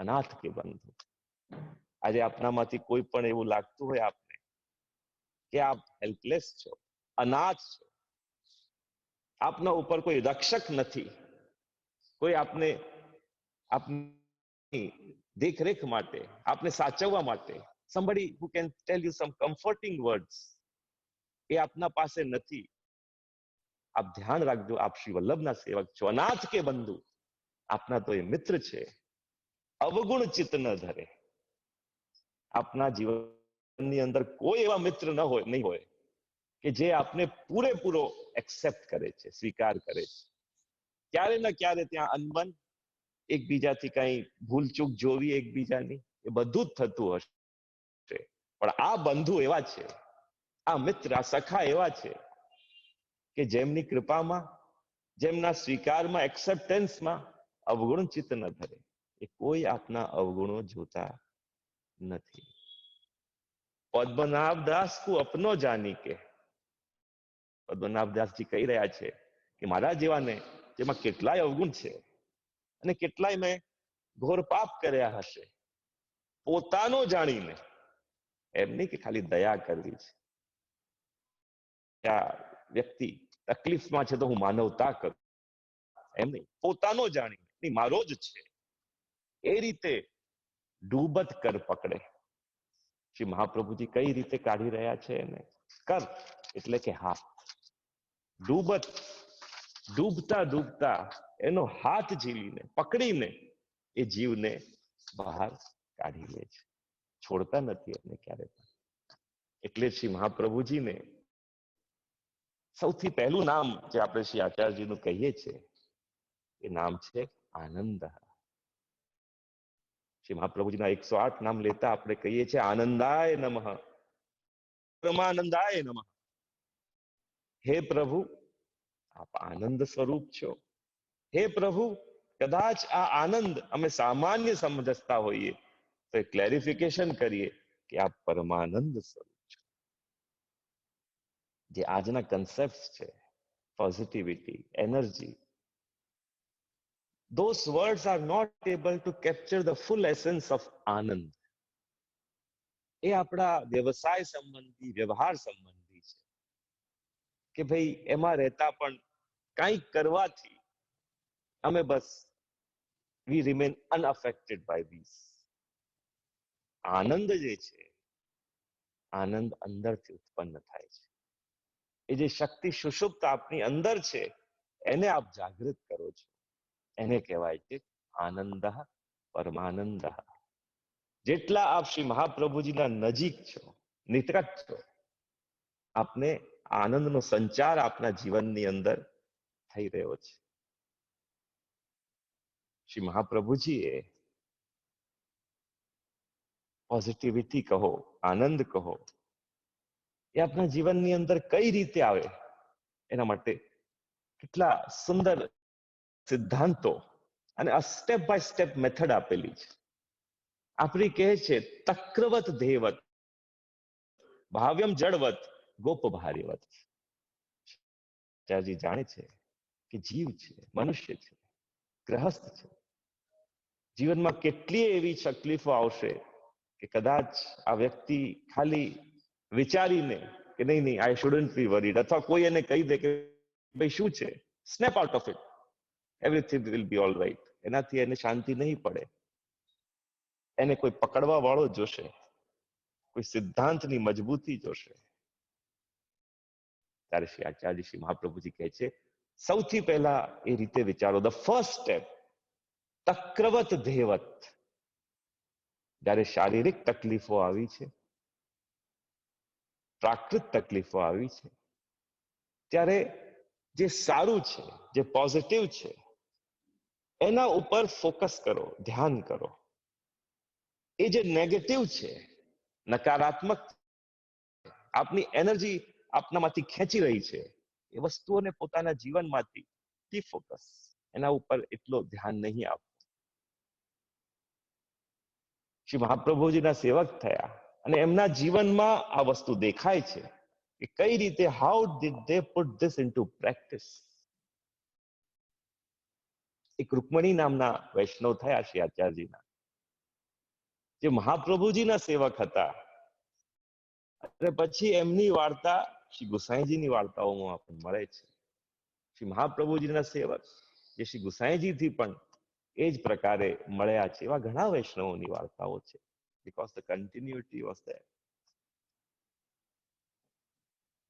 અનાથ કે બંધુ. આજે આપનામાંથી કોઈ પણ એવું લાગતું હોય આપને કે આપ હેલ્પલેસ છો, અનાથ છો, આપના ઉપર કોઈ રક્ષક નથી, કોઈ આપને આપની દેખરેખ માટે, આપને સાચવવા માટે, somebody who can tell you some comforting words, એ આપના પાસે નથી. આપ ધ્યાન રાખજો, આપ શ્રી વલ્લભના સેવક છો, અનાથ કે બંધુ. આપના તો એ મિત્ર છે, અવગુણ ચિત્ત ન ધરે. આપના જીવનની અંદર કોઈ એવા મિત્ર નહીં હોય કે જે આપને પૂરેપૂરો એક્સેપ્ટ કરે છે, સ્વીકાર કરે છે. ક્યારે ને ક્યારે ત્યાં અનબન, એકબીજાથી કઈ ભૂલચૂક જોવી એકબીજાની, એ બધું જ થતું હશે. પણ આ બંધુ એવા છે, આ મિત્ર, આ સખા એવા છે કે જેમની કૃપામાં, જેમના સ્વીકારમાં, એક્સેપ્ટન્સમાં અવગુણ ચિત્ત ન ધરે. એ કોઈ આપના અવગુણો જોતા નથી. પદ્મનાભ દાસ કો અપનો જાની કે. પદ્મનાભ દાસજી કહી રહ્યા છે કે મારા જેવાને, જેમાં કેટલાય અવગુણ છે અને કેટલાય મેં ઘોર પાપ કર્યા હશે, પોતાનો જાણીને, એમ નહીં કે ખાલી દયા કરવી છે, આ વ્યક્તિ તકલીફમાં છે તો હું માનવતા કરું, એમ નહીં, પોતાનો જાણીને, મારો જ છે, એ રીતે ડૂબત કર પકડે. શ્રી મહાપ્રભુજી કઈ રીતે કાઢી રહ્યા છે એને? કર એટલે કે હાથ. ડૂબત, ડૂબતા ડૂબતા એનો હાથ ઝીલીને, પકડીને એ જીવને બહાર કાઢી લે છે, છોડતા નથી એને ક્યારે પણ. એટલે શ્રી મહાપ્રભુજીને સૌથી પહેલું નામ જે આપણે શ્રી આચાર્યજીનું કહીએ છીએ, એ નામ છે આનંદ. શ્રી મહાપ્રભુજીના 108 નામ લેતા આપણે કહીએ છીએ આનંદાય નમઃ, પરમાનંદાય નમઃ. હે પ્રભુ, આપ આનંદ સ્વરૂપ છો. હે પ્રભુ, કદાચ આ આનંદ અમે સામાન્ય સમજતા હોઈએ તો એ ક્લેરિફિકેશન કરીએ કે આપ પરમાનંદ સ્વરૂપ છો. જે આજના કન્સેપ્ટ છે, positivity, energy, those words are not able to capture the full essence of આનંદ. એ આપણા વ્યવસાય સંબંધી, વ્યવહાર સંબંધી છે કે ભાઈ એમાં રહેતા પણ કંઈક કરવાથી અમે બસ we remain unaffected by these. આનંદ જે છે, આનંદ અંદરથી ઉત્પન્ન થાય છે. એ જે શક્તિ સુષુપ્ત આપની અંદર છે, એને આપ જાગૃત કરો છો, એને કહેવાય છે આનંદ, પરમાનંદ. જેટલા આપ શ્રી મહાપ્રભુજીના નજીક છો, નિકટ છો, આપને આનંદનો સંચાર આપના જીવનની અંદર થઈ રહ્યો છે. શ્રી મહાપ્રભુજીએ પોઝિટિવિટી કહો, આનંદ કહો, એ આપના જીવનની અંદર કઈ રીતે આવે એના માટે કેટલા સુંદર સિદ્ધાંતો અને સ્ટેપ બાય સ્ટેપ મેથડ આપેલી છે. આપણી કહે છે તક્રવત ધેવત, ભાવ્યમ જળવત, ગોપ ભાર્યવત. ચાર્જી જાણે છે કે જીવ છે, મનુષ્ય છે, ગ્રહસ્થ છે, જીવનમાં કેટલી એવી તકલીફો આવશે કે કદાચ આ વ્યક્તિ ખાલી વિચારીને કે નહીં નહીં આઈ શુડન્ટ બી વરીડ, અથવા કોઈ એને કહી દે કે ભાઈ શું છે, snap out of it, everything will be all right, એનાથી એને શાંતિ નહીં પડે. એને કોઈ પકડવા વાળો જોશે, કોઈ સિદ્ધાંતની મજબૂતી જોશે. ત્યારે શ્રી આચાર્ય શ્રી મહાપ્રભુજી કહે છે સૌથી પહેલા એ રીતે વિચારો, ધ ફર્સ્ટ સ્ટેપ તક્રવત ધેવત. જ્યારે શારીરિક તકલીફો આવી છે, પ્રાકૃત તકલીફો આવી છે, ત્યારે જે સારું છે, જે પોઝિટિવ છે, એના ઉપર ફોકસ કરો, ધ્યાન કરો. એ જે નેગેટિવ છે નકારાત્મક આપની એનર્જી આપનામાંથી ખેંચી રહી છે, એ વસ્તુઓને પોતાના જીવનમાંથી ડિફોકસ, એના ઉપર એટલો ધ્યાન નહીં આપવું. શ્રી મહાપ્રભુજીના સેવક થયા અને એમના જીવનમાં આ વસ્તુ દેખાય છે કે કઈ રીતે how did they put this into practice. એક રૂકમણી નામના વૈષ્ણવ થયા શ્રી આચાર્યજીના, જે મહાપ્રભુજીના સેવક હતા. અને પછી એમની વાર્તા શ્રી ગુસાઈજીની વાર્તાઓમાં આપણને મળે છે. શ્રી મહાપ્રભુજીના સેવક જે શ્રી ગુસાઈજીથી પણ એ જ પ્રકારે મળ્યા છે, એવા ઘણા વૈષ્ણવોની વાર્તાઓ છે. Because the continuity was there.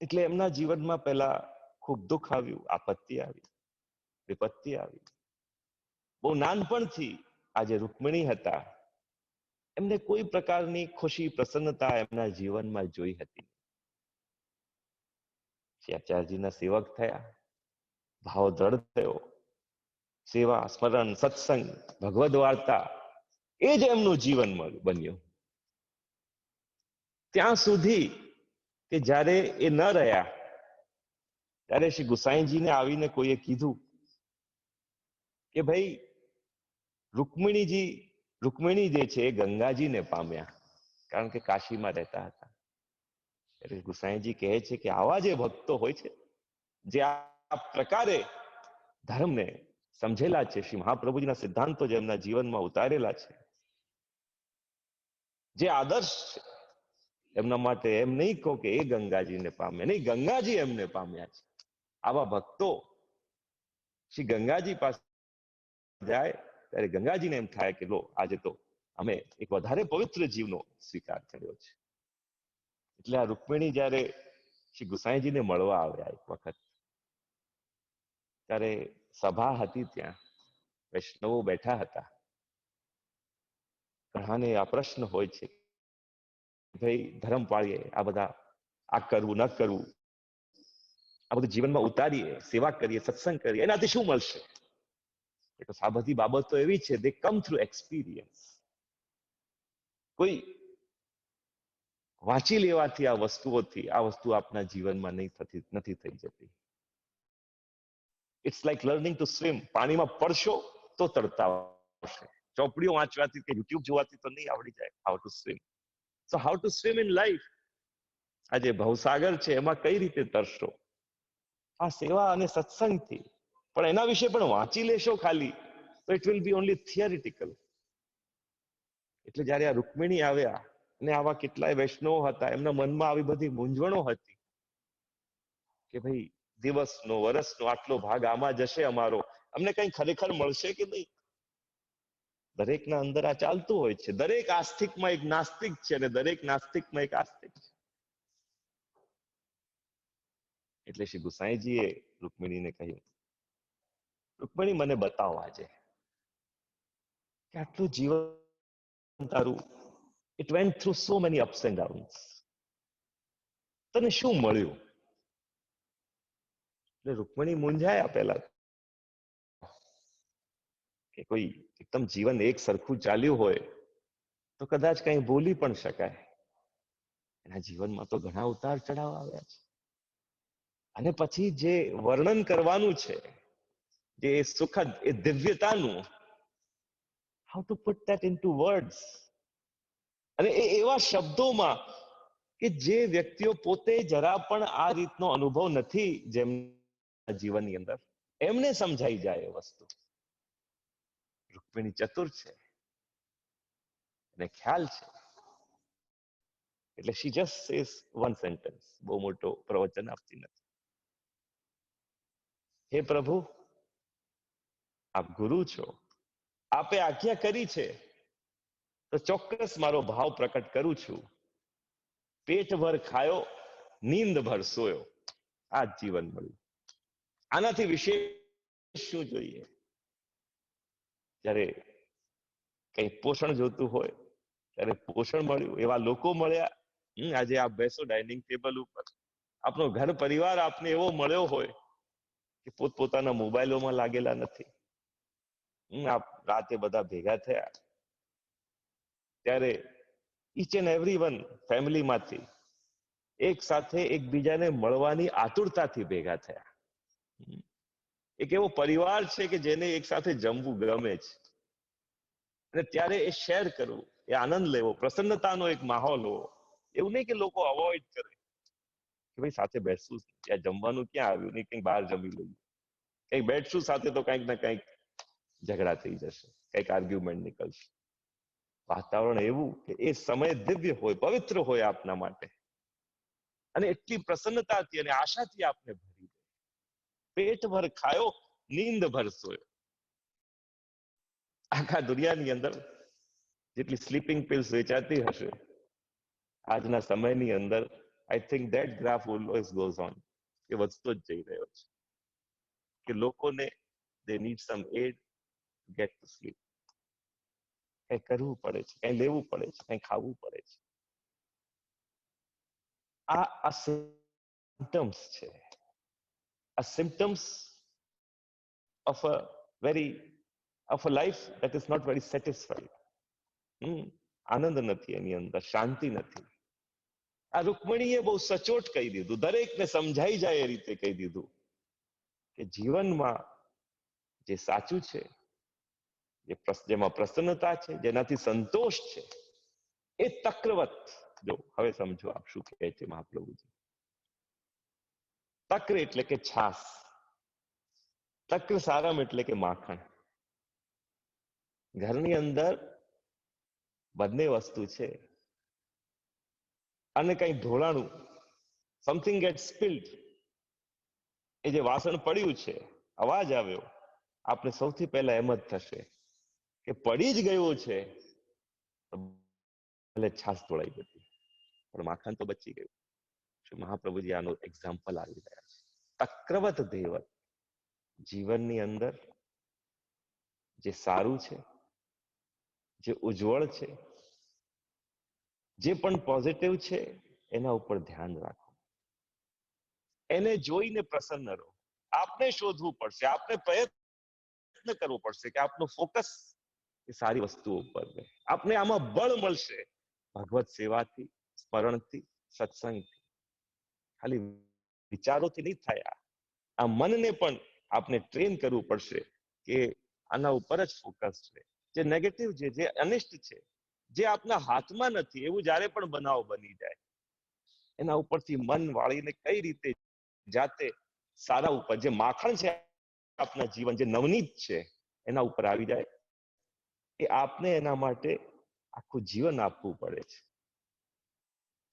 એટલે એમના જીવનમાં પહેલા ખૂબ દુઃખ આવ્યું, આપત્તિ આવી, વિપત્તિ આવી. બહુ નાનપણથી આજે રૂકમિણી હતા, એમને કોઈ પ્રકારની ખુશી, પ્રસન્નતા એમના જીવનમાં જોઈ હતી. શ્રી આચાર્યજીના સેવક થયા, ભાવ દ્રઢ થયો, સેવા, સ્મરણ, સત્સંગ, ભગવદ વાર્તા, એ જ એમનું જીવન બન્યું. ત્યાં સુધી કે જ્યારે એ ન રહ્યા, ત્યારે શ્રી ગુસાઈજીને આવીને કોઈએ કીધું કે ભાઈ રૂકમિણી જે છે એ ગંગાજીને પામ્યા, કારણ કે કાશીમાં રહેતા હતા. એટલે ગુસાઈજી કહે છે કે આવા જે ભક્તો હોય છે, જે આ પ્રકારે ધર્મને સમજેલા છે, શ્રી મહાપ્રભુજીના સિદ્ધાંતો જે એમના જીવનમાં ઉતારેલા છે, જે આદર્શ છે, એમના માટે એમ નહીં કહો કે એ ગંગાજીને પામ્યા, નહીં, ગંગાજી એમને પામ્યા છે. આવા ભક્તો શ્રી ગંગાજી પાસે જાય ત્યારે ગંગાજીને એમ થાય કે લો, આજે તો અમે એક વધારે પવિત્ર જીવનો સ્વીકાર કર્યો છે. એટલે આ રૂકમિણી જ્યારે શ્રી ગુસાઈજીને મળવા આવ્યા એક વખત, ત્યારે સભા હતી, ત્યાં વૈષ્ણવો બેઠા હતા. ઘણાને આ પ્રશ્ન હોય છે, ભાઈ ધર્મ પાળીએ, આ બધા આ કરવું ન કરવું, આ બધું જીવનમાં ઉતારીએ, સેવા કરીએ, સત્સંગ કરીએ, એનાથી શું મળશે? આ બધી બાબતો એવી છે, દે કમ થ્રુ એક્સપિરિયન્સ. કોઈ વાંચી લેવાથી આ વસ્તુઓથી આ વસ્તુ આપના જીવનમાં નથી થઈ જતી. It's like learning to swim. પાણીમાં પડશો તો તરતા આવશે. ચોપડીઓ વાંચવાથી કે યુટ્યુબ જોવાથી તો નહીં આવડી જાય how to swim. So how to swim in life. આ જે ભવસાગર છે એમાં કઈ રીતે તરશો? આ સેવા અને સત્સંગથી. પણ એના વિશે પણ વાંચી લેશો ખાલી તો it will B only theoretical. એટલે જયારે આ રૂકમિણી આવ્યા અને આવા કેટલાય વૈષ્ણવો હતા, એમના મનમાં આવી બધી મૂંઝવણો હતી કે ભાઈ દિવસનો, વર્ષનો આટલો ભાગ આમાં જશે અમારો, અમને કઈ ખરેખર મળશે કે નહીં? દરેકના અંદર આ ચાલતું હોય છે. દરેક આસ્તિકમાં એક નાસ્તિક છે અને દરેક નાસ્તિકમાં એક આસ્તિક છે. એટલે શ્રી ગુસાઈજીએ રૂકમિણીને કહ્યું, રૂકમિણી, મને બતાવો આજે કે આટલું જીવન તારું, it went through so many ups and downs, તને શું મળ્યું? એટલે રૂકમિણી મૂંઝાયા પહેલા કે કોઈ એકદમ જીવન એક સરખું ચાલ્યું હોય તો કદાચ કઈ ભૂલી પણ શકાય. એના જીવનમાં તો ઘણા ઉતાર ચઢાવ આવ્યા છે. અને પછી જે વર્ણન કરવાનું છે, જે સુખદ, એ દિવ્યતાનું, how to put that into words, અને એ એવા શબ્દોમાં કે જે વ્યક્તિઓ પોતે જરા પણ આ રીતનો અનુભવ નથી જેમના જીવનની અંદર, એમને સમજાઈ જાય એ વસ્તુ. રૂકમિણી ચતુર છે અને ખ્યાલ છે. એટલે શી જસ્ટ સેઝ વન સેન્ટેન્સ, બહુ મોટો પ્રવચન આપતી નથી. હે પ્રભુ, આપ ગુરુ છો, આપે આજ્ઞા કરી છે તો ચોક્કસ મારો ભાવ પ્રકટ કરું છું. પેટ ભર ખાયો, નીંદ ભર સોયો, આ જ જીવન મળ્યું. આનાથી વિશેષ શું જોઈએ? જ્યારે કઈ પોષણ જોતું હોય ત્યારે પોષણ મળ્યું, એવા લોકો મળ્યા. આજે આપ બેસો ડાઇનિંગ ટેબલ ઉપર, આપનો ઘર પરિવાર આપને એવો મળ્યો હોય કે પોતપોતાના મોબાઈલોમાં લાગેલા નથી. આપ રાતે બધા ભેગા થયા ત્યારે ઈચ એન્ડ એવરી વન ફેમિલીમાંથી એક સાથે એકબીજાને મળવાની આતુરતાથી ભેગા થયા. એક એવો પરિવાર છે કે જેને એક સાથે જમવું ગમે છે, અને ત્યારે એ શેર કરવું, એ આનંદ લેવો, પ્રસન્નતાનો એક માહોલ હોવો. એવું નહીં કે લોકો અવોઇડ કરે કે ભાઈ સાથે બેસવું, ત્યાં જમવાનું ક્યાં આવ્યું, નહીં કંઈક બહાર જમી લઈએ, કંઈક બેઠશું સાથે તો કંઈક ને કંઈક ઝઘડા થઈ જશે, કંઈક આર્ગ્યુમેન્ટ નીકળશે. વાતાવરણ એવું કે એ સમય દિવ્ય હોય, પવિત્ર હોય આપના માટે, અને એટલી પ્રસન્નતાથી અને આશાથી આપને ભરી દે. પેટ ભર ખાયો, નીંદ ભર સોયો. આખા દુનિયાની અંદર જેટલી સ્લીપિંગ પિલ્સ વેચાતી હશે આજના સમયની અંદર, I think that graph always goes on. એ વધતો જ જઈ રહ્યો છે કે લોકોને they need some aid to get to sleep. કંઈ કરવું પડે છે, કંઈ લેવું પડે છે, કંઈ ખાવું પડે છે. આ સિમ્પટમ્સ છે, આ symptoms of a life that is not very satisfied. આનંદ નથી એની અંદર, શાંતિ નથી. આ રૂકમણીએ બહુ સચોટ કહી દીધું, દરેકને સમજાઈ જાય એ રીતે કહી દીધું કે જીવનમાં જે સાચું છે, જેમાં પ્રસન્નતા છે, જેનાથી સંતોષ છે, એ તક્રવત. જો હવે સમજો આપ શું કહે છે મહાપ્રભુજી. તક્ર એટલે કે છાસ, તક્ર સારમ એટલે કે માખણ. ઘરની અંદર બંને વસ્તુ છે અને કઈ ઢોળાણું, સમથિંગ ગેટ સ્પિલ્ડ, એ જે વાસણ પડ્યું છે, અવાજ આવ્યો, આપણે સૌથી પહેલા એમ જ થશે કે પડી જ ગયું છે, ભલે છાસ ઢોળાઈ ગઈ પણ માખણ તો બચી ગયું. શ્રી મહાપ્રભુજી આનો એક્ઝામ્પલ આવી રહ્યા છે. તક્રવત દેવત. જીવનની અંદર જે સારું છે, જે ઉજ્જવળ છે, જે પણ પોઝિટિવ છે, એના ઉપર ધ્યાન રાખો, એને જોઈને પ્રસન્ન રહો. આપને શોધવું પડશે, આપને પ્રયત્ન કરવો પડશે કે આપનું ફોકસ એ સારી વસ્તુઓ ઉપર રહે. આપને આમાં બળ મળશે ભગવત સેવાથી, સ્મરણથી, સત્સંગથી. ખાલી વિચારોથી નહીં થાય. આ મનને પણ આપને ટ્રેન કરવું પડશે કે આના ઉપર જ ફોકસ છે. જે નેગેટિવ છે, જે અનિષ્ટ છે, જે આપના હાથમાં નથી, એવું જ્યારે પણ બનાવ બની જાય, એના ઉપરથી મન વાળીને કઈ રીતે જાતે સારા ઉપર, જે માખણ છે આપના જીવન, જે નવનીત છે, એના ઉપર આવી જાય. એ આપને એના માટે આખું જીવન આપવું પડે છે.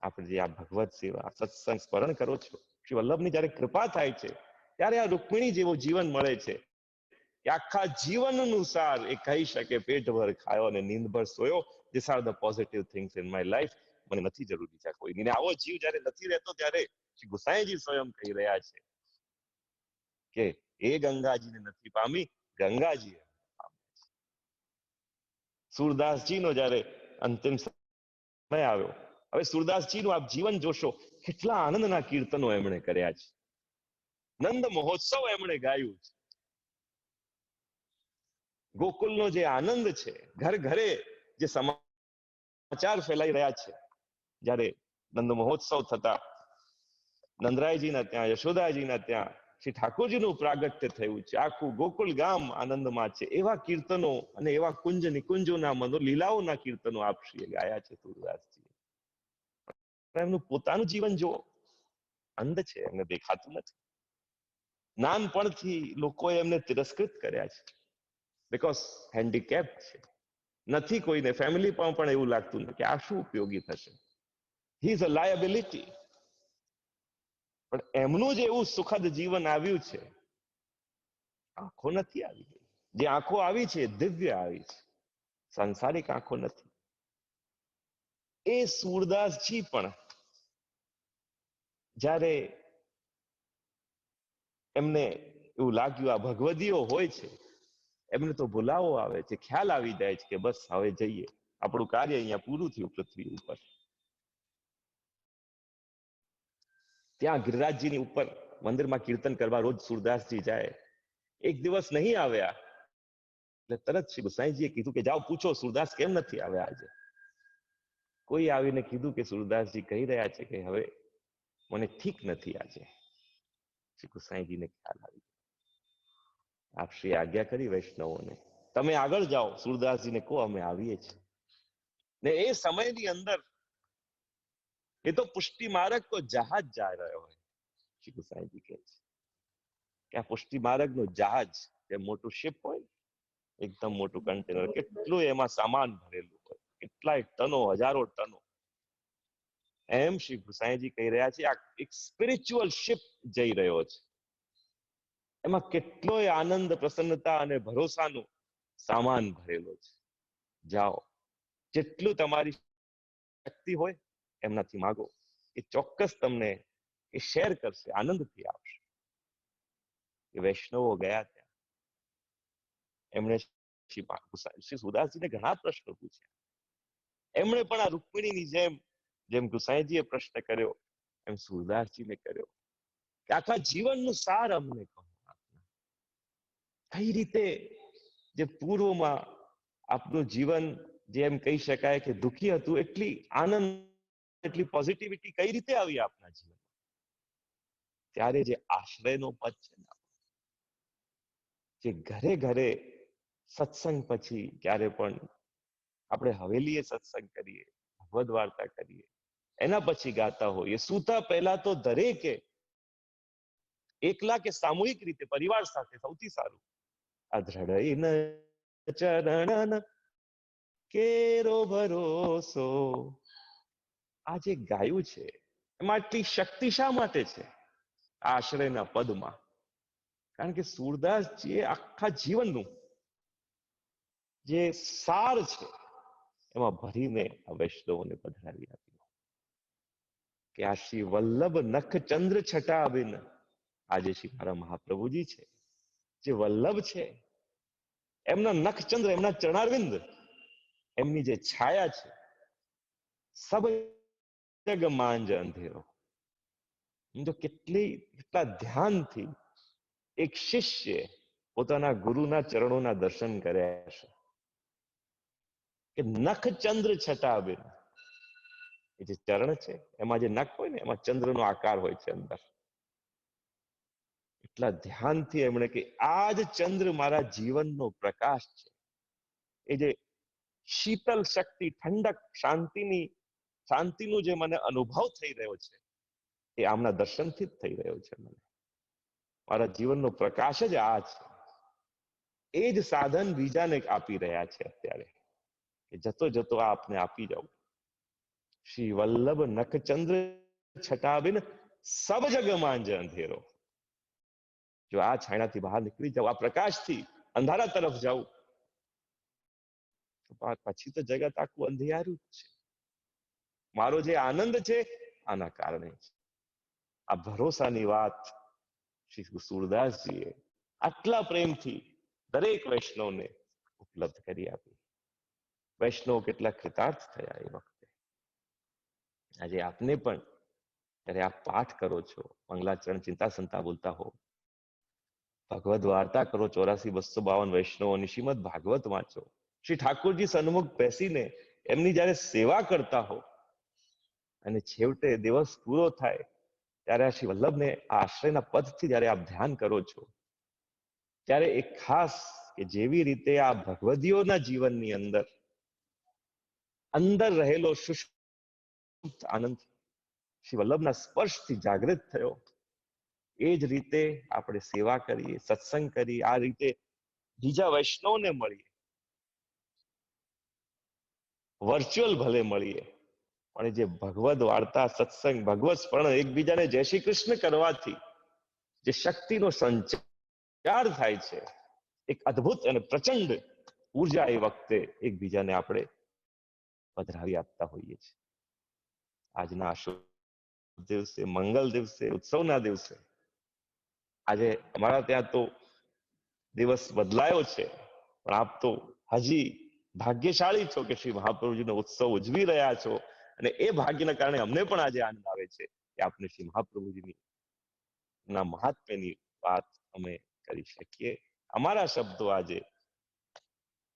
આપણે જે આ ભગવત સેવા, સત્સંગ, સ્મરણ કરો છો, શ્રી વલ્લભની જયારે કૃપા થાય છે, ત્યારે આ રૂકમિણી જેવું જીવન મળે છે કે આખા જીવનનું સાર એ કહી શકે, પેટ ભર ખાયો અને નીંદભર સોયો. This are the positive things in my life. મને નથી જરૂર બીજા કોઈ. આવો જીવ જયારે નથી રહેતો, ત્યારે શ્રી ગુસાઈજી સ્વયં કહી રહ્યા છે કે એ ગંગાજીને નથી પામી, ગંગાજી સુરદાસજીનો જયારે અંતિમ સમય આવ્યો, હવે સુરદાસજીનું આપ જીવન જોશો, કેટલા આનંદના કીર્તનો એમણે કર્યા છે, નંદ મહોત્સવ એમણે ગાયું છે. ગોકુલનો જે આનંદ છે, ઘર ઘરે જે સમાચાર ફેલાઈ રહ્યા છે, જ્યારે નંદ મહોત્સવ થતા નંદરાયજીના ત્યાં, યશોદાજીના ત્યાં શ્રી ઠાકોરજીનું પ્રાગટ્ય થયું છે, આખું ગોકુલ ગામ આનંદમાં છે. એવા કીર્તનો અને એવા કુંજ નિકુંજોના મનો લીલાઓના કીર્તનો આપશ્રીએ ગાયા છે સુરદાસજી. એમનું પોતાનું જીવન જો અંધ છે, એમને દેખાતું નથી. નાનપણથી લોકોએ એમને તિરસ્કૃત કર્યા છે, બીકોઝ હેન્ડીકેપ છે, નથી કોઈને, ફેમિલી પણ એવું લાગતું નથી કે આ શું ઉપયોગી થશે, હી ઇઝ અ લાયબિલિટી. પણ એમનું જે એવું સુખદ જીવન આવ્યું છે, આંખો નથી આવી ગઈ. જે આંખો આવી છે દિવ્ય આવી છે, સાંસારિક આંખો નથી. એ સુરદાસજી પણ જ્યારે એમને એવું લાગ્યું આ ભગવદીઓ હોય છે, એમને તો બોલાવો આવે છે, ખ્યાલ આવી જાય છે કે બસ હવે જઈએ, આપણું કાર્ય અહીંયા પૂરું થયું પૃથ્વી ઉપર. ત્યાં ગિરિરાજજીની ઉપર મંદિરમાં કીર્તન કરવા રોજ સુરદાસજી જાય. એક દિવસ નહીં આવ્યા એટલે તરત શ્રી ગુસાઈજીએ કીધું કે જાઓ પૂછો સુરદાસ કેમ નથી આવ્યા આજે. કોઈ આવીને કીધું કે સુરદાસજી કહી રહ્યા છે કે હવે મને ઠીક નથી આજે. શ્રી ગુસાઈજીને ખ્યાલ આવી, આપ શ્રી આજ્ઞા કરી વૈષ્ણવોને, તમે આગળ જાઓ, સુરદાસજીને કહો અમે આવીએ છીએ. ને એ સમયની અંદર એ તો પુષ્ટિ માર્ગ તો જહાજ જા રહ્યો હોય. શ્રી ગુસાઈજી કહે છે કે આ પુષ્ટિ માર્ગનું જહાજ, જે મોટું શિપ હોય, એકદમ મોટું કન્ટેનર, કેટલું એમાં સામાન ભરેલું હોય, કેટલાય ટનો, હજારો ટનો. એમ શ્રી ગુસાઈજી કહી રહ્યા છે આ એક સ્પિરિચ્યુઅલ શિપ જઈ રહ્યો છે. એમાં કેટલોય આનંદ, પ્રસન્નતા અને ભરોસાનો સામાન ભરેલો છે. જાઓ, જેટલું તમારી શક્તિ હોય એમનાથી માગો, એ ચોક્કસ તમને એ શેર કરશે, આનંદથી આપશે. એ વૈષ્ણવો ગયા ત્યાં, એમણે શ્રી સુરદાસજીને ઘણા પ્રશ્નો પૂછ્યા. એમણે પણ આ રૂકમિણીની જેમ ગુસાઈજીએ પ્રશ્ન કર્યો એમ સુરદાસજીને કર્યો કે આખા જીવનનું સાર અમને કહો. કઈ રીતે જે પૂર્વમાં આપનું જીવન જેમ કહી શકાય કે દુઃખી હતું, એટલી આનંદ, એટલી પોઝિટિવિટી કઈ રીતે આવી આપના જીવન? ત્યારે જે આશ્રયનો પદ છે ને, જે ઘરે ઘરે સત્સંગ પછી ક્યારે પણ આપણે હવેલીએ સત્સંગ કરીએ, ભગવદ વાર્તા કરીએ, એના પછી ગાતા હોઈએ, સૂતા પહેલા તો દરેકે એકલા કે સામૂહિક રીતે પરિવાર સાથે સૌથી સારું આ દ્રઢઈન ચરણન કેરો ભરોસો, આ જે ગાયું છે એમાં આટલી શક્તિ શા માટે છે આશ્રયના પદમાં? કારણ કે સુરદાસજીએ આખા જીવનનું જે સાર છે એમાં ભરીને આ વૈષ્ણવોને પધરાવી આપ્યું કે આ શ્રી વલ્લભ નખચંદ્ર છટા બિન, આજે શ્રી મારા મહાપ્રભુજી છે, જે વલ્લભ છે, એમના નખચંદ્ર, એમના ચરણારવિંદ, એમની જે છાયા છે, સબ જગ માંજ અંધેરો. તો કેટલા ધ્યાનથી એક શિષ્ય પોતાના ગુરુના ચરણોના દર્શન કર્યા છે કે નખચંદ્ર છટાબેન, એ જે ચરણ છે એમાં જે નખ હોય ને એમાં ચંદ્રનો આકાર હોય છે અંદર. એટલા ધ્યાનથી એમણે કે આ જ ચંદ્ર મારા જીવનનો પ્રકાશ છે. એ જે શીતલ શક્તિ, ઠંડક, શાંતિનું જે મને અનુભવ થઈ રહ્યો છે એ આમના દર્શનથી જ થઈ રહ્યો છે. મને મારા જીવનનો પ્રકાશ જ આ છે. એ જ સાધન બીજાને આપી રહ્યા છે અત્યારે કે જતો જતો આપને આપી જાઉં. શ્રી વલ્લભ નખચંદ્ર છટાબિન સબ જગ માંજ અંધેરો. જો આ છાણાથી બહાર નીકળી જાવ, આ પ્રકાશથી અંધારા તરફ જાઉં, પછી તો જગત આખું અંધિયારું જ છે. મારો જે આનંદ છે આના કારણે છે. આ ભરોસાની વાત શ્રી સુરદાસજીએ આટલા પ્રેમથી દરેક વૈષ્ણવને ઉપલબ્ધ કરી આપી. વૈષ્ણવ કેટલા કૃતાર્થ થયા એ વખતે. આજે આપને પણ જ્યારે આપ પાઠ કરો છો, મંગલાચરણ ચિંતા સંતા બોલતા હો, ભગવદ વાર્તા કરો, 84-252 વૈષ્ણવોની શ્રીમદ ભાગવત વાંચો, શ્રી ઠાકોરજી સન્મુખ બેસીને એમની જયારે સેવા કરતા હો, અને છેવટે દિવસ પૂરો થાય ત્યારે આ શ્રી વલ્લભને આ આશ્રયના પદથી જયારે આપ ધ્યાન કરો છો, ત્યારે એક ખાસ કે જેવી રીતે આ ભગવદીઓના જીવનની અંદર રહેલો સુષુપ્ત આનંદ શ્રી વલ્લભના સ્પર્શથી જાગૃત થયો, એ જ રીતે આપણે સેવા કરીએ, સત્સંગ કરીએ, આ રીતે બીજા વૈષ્ણવને મળીએ, વર્ચ્યુઅલ ભલે મળીએ, પણ જે ભગવદ વાર્તા, સત્સંગ, ભગવત સ્મરણ, એકબીજાને જય શ્રી કૃષ્ણ કરવાથી જે શક્તિનો સંચાર થાય છે, એક અદ્ભુત અને પ્રચંડ ઉર્જા એ વખતે એકબીજાને આપણે પધરાવી આપતા હોઈએ છીએ. આજના શુભ દિવસે, મંગલ દિવસે, ઉત્સવના દિવસે આજે અમારા ત્યાં તો દિવસ બદલાયો છે, પણ આપ તો હજી ભાગ્યશાળી છો કે શ્રી મહાપ્રભુજીનો ઉત્સવ ઉજવી રહ્યા છો, અને એ ભાગ્યના કારણે અમને પણ આજે આનંદ આવે છે કે આપણે શ્રી મહાપ્રભુજીની ના મહાત્મ્યની વાત અમે કરી શકીએ. અમારા શબ્દો આજે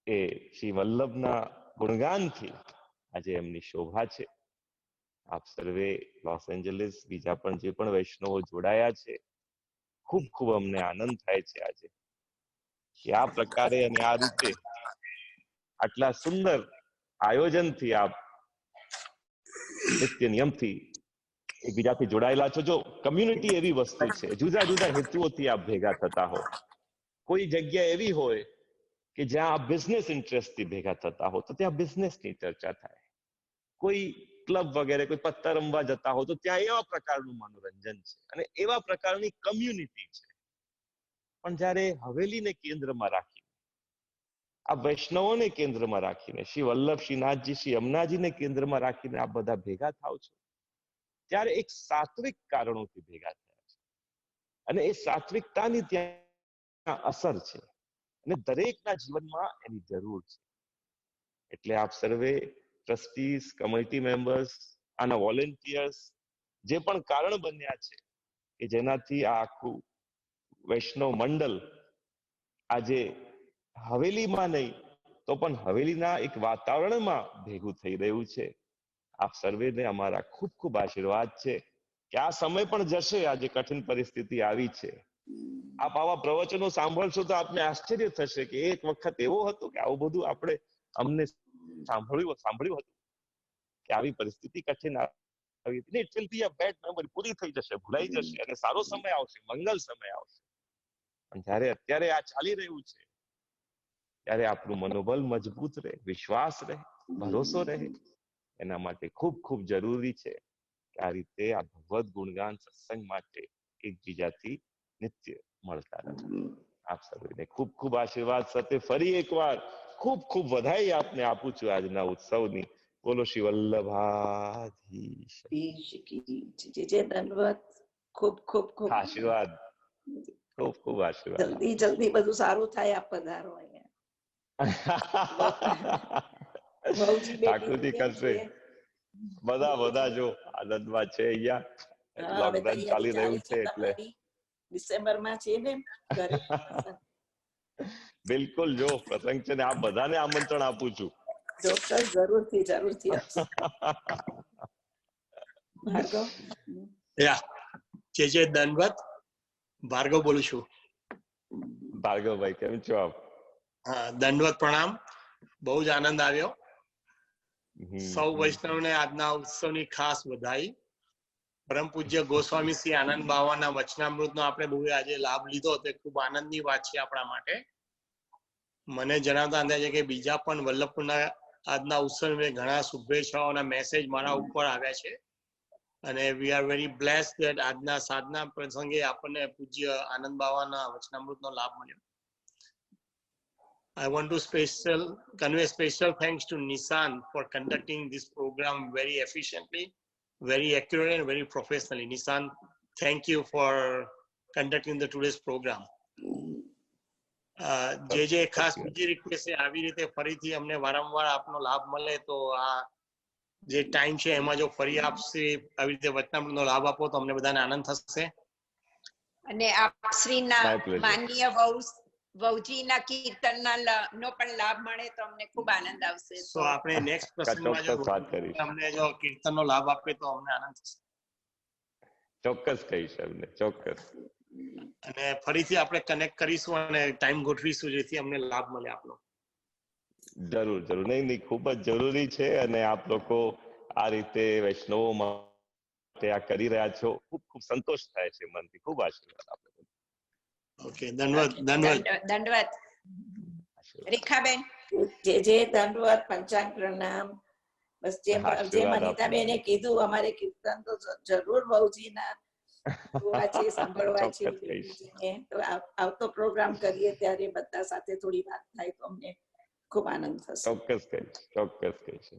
એ શ્રી વલ્લભના ગુણગાનથી આજે એમની શોભા છે. આપ સર્વે લોસ એન્જલિસ બીજા પણ જે પણ વૈષ્ણવો જોડાયા છે, ખૂબ ખૂબ અમને આનંદ થાય છે આજે કે આ પ્રકારે અને આ રીતે આટલા સુંદર આયોજનથી આપ નિત્ય નિયમથી એકબીજાથી જોડાયેલા છો. જો કમ્યુનિટી એવી વસ્તુ છે, જુદા જુદા હેતુઓથી આપ ભેગા થતા હો. કોઈ જગ્યા એવી હોય કે જ્યાં આપ બિઝનેસ ઇન્ટરેસ્ટથી ભેગા થતા હો તો ત્યાં બિઝનેસની ચર્ચા થાય. કોઈ ક્લબ વગેરે કોઈ પત્તા રમવા જતા હો તો ત્યાં એવા પ્રકારનું મનોરંજન છે અને એવા પ્રકારની કમ્યુનિટી છે. પણ જ્યારે હવેલીને કેન્દ્રમાં રાખીને, આ વૈષ્ણવોને કેન્દ્રમાં રાખીને, શ્રી વલ્લભ, શ્રીનાથજી, શ્રી અમનાજીને કેન્દ્રમાં રાખીને આપ બધા ભેગા થાવ છો, ત્યારે એક સાત્વિક કારણોથી ભેગા થયા છે અને એ સાત્વિકતાની ત્યાં અસર છે અને દરેકના જીવનમાં એની જરૂર છે. એટલે આપ સર્વે ટ્રસ્ટીઝ, કમિટી મેમ્બર્સ, આના વોલેન્ટિયર્સ જે પણ કારણ બન્યા છે કે જેનાથી આ આખું વૈષ્ણવ મંડળ આજે હવેલીમાં નહીં તો પણ હવેલીના એક વાતાવરણમાં ભેગું થઈ રહ્યું છે. આપ સર્વેને અમારા ખૂબ ખૂબ આશીર્વાદ છે કે આ સમય પણ જશે. આજે કઠિન પરિસ્થિતિ આવી છે. આપ આવા પ્રવચનો સાંભળશો તો આપને આશ્ચર્ય થશે કે એક વખત એવો હતો કે આવું બધું આપણે અમને સાંભળ્યું હતું કે આવી પરિસ્થિતિ કઠિન આવી હતી. It will be a bad memory. પૂરી થઈ જશે, ભૂલાઈ જશે અને સારો સમય આવશે, મંગલ સમય આવશે. પણ જ્યારે અત્યારે આ ચાલી રહ્યું છે ત્યારે આપણું મનોબળ મજબૂત રહે, વિશ્વાસ રહે, ભરોસો રહે. એના માટે ખૂબ ખૂબ જરૂરી છે કે આ રીતે આ ભગવદ ગુણગાન સત્સંગ માટે એકબીજાથી નિત્ય મળતા રહે. આપ સર્વેને ખૂબ ખૂબ આશીર્વાદ સાથે ફરી એકવાર ખૂબ ખૂબ વધાઈ આપને આપું છું આજના ઉત્સવની. બોલો શ્રી વલ્લભાધીશ. ખૂબ ખૂબ ખૂબ આશીર્વાદ, ખૂબ ખૂબ આશીર્વાદ. જલ્દી જલ્દી બધું સારું થાય. આપ પધારો અહીંયા. ઠાકોરજી કરશે. બધા જો આનંદમાં છે. અહીંયા લોકડાઉન ચાલી રહ્યું છે એટલે ડિસેમ્બરમાં છે ને ઘરે. બિલકુલ, જો પ્રસંગ છે ને આપ બધાને આમંત્રણ આપું છું. ચોક્કસ, જરૂરથી જરૂરથી આપશે. ભાર્ગવ. જે દંડવત. ભાર્ગવ બોલું છું. ભાર્ગવભાઈ કેમ છો આપ? હા, દંડવત પ્રણામ. બહુ જ આનંદ આવ્યો. સૌ વૈષ્ણવને આજના ઉત્સવની ખાસ વધાઈ. પરમ પૂજ્ય ગોસ્વામી શ્રી આનંદ બાવાના વચનામૃતનો આપણે બહુ આજે લાભ લીધો તે ખૂબ આનંદની વાત છે આપણા માટે. મને જણાવતા અંદાજે કે બીજા પણ વલ્લભપુરના આજના ઉત્સવે ઘણા શુભેચ્છાઓના મેસેજ મારા ઉપર આવ્યા છે અને we are very blessed that આજના સાધના પ્રસંગે આપણને પૂજ્ય આનંદ બાવાના વચનામૃતનો લાભ મળ્યો. I want to convey special thanks to Nissan for conducting this program very efficiently, very accurate and very professionally. Nissan, thank you for conducting today's program. જે ખાસ બીજી request છે, આવી રીતે ફરીથી અમને વારંવાર આપનો લાભ મળે તો આ જે ટાઈમ છે એમાં જો ફરી આપશે આવી રીતે વચનામૃતનો લાભ આપો તો અમને બધાને આનંદ થશે. અને આપ શ્રીના માનનીય વહુજીના કીર્તનના નો પણ લાભ મળે તો અમને ખૂબ આનંદ આવશે. તો આપણે નેક્સ્ટ પ્રસંગમાં જો અમને જો કીર્તનનો લાભ આપે તો અમને આનંદ થશે. ચોક્કસ કહીશ અમને, ચોક્કસ. અને ફરીથી આપણે કનેક્ટ કરીશું અને ટાઈમ ગોઠવીશું જેથી અમને લાભ મળે આપનો. જરૂર જરૂર. નહીં, ખૂબ જ જરૂરી છે અને આપ લોકો આ રીતે વૈષ્ણવો માટે આ કરી રહ્યા છો. ખૂબ ખૂબ સંતોષ થાય છે મનથી. ખૂબ આશીર્વાદ આપો. ઓકે, દંડવત. રેખાબેન. જે દંડવત, પંચાંગ પ્રણામ. બસ જેમ અનિતાબેને કીધું અમારે કીર્તન તો જરૂર બહુજીના સાંભળવા છે. તો આવતો પ્રોગ્રામ કરીએ ત્યારે બધા સાથે થોડી વાત થાય તો અમને ખૂબ આનંદ થશે. ચોક્કસ કહીશ.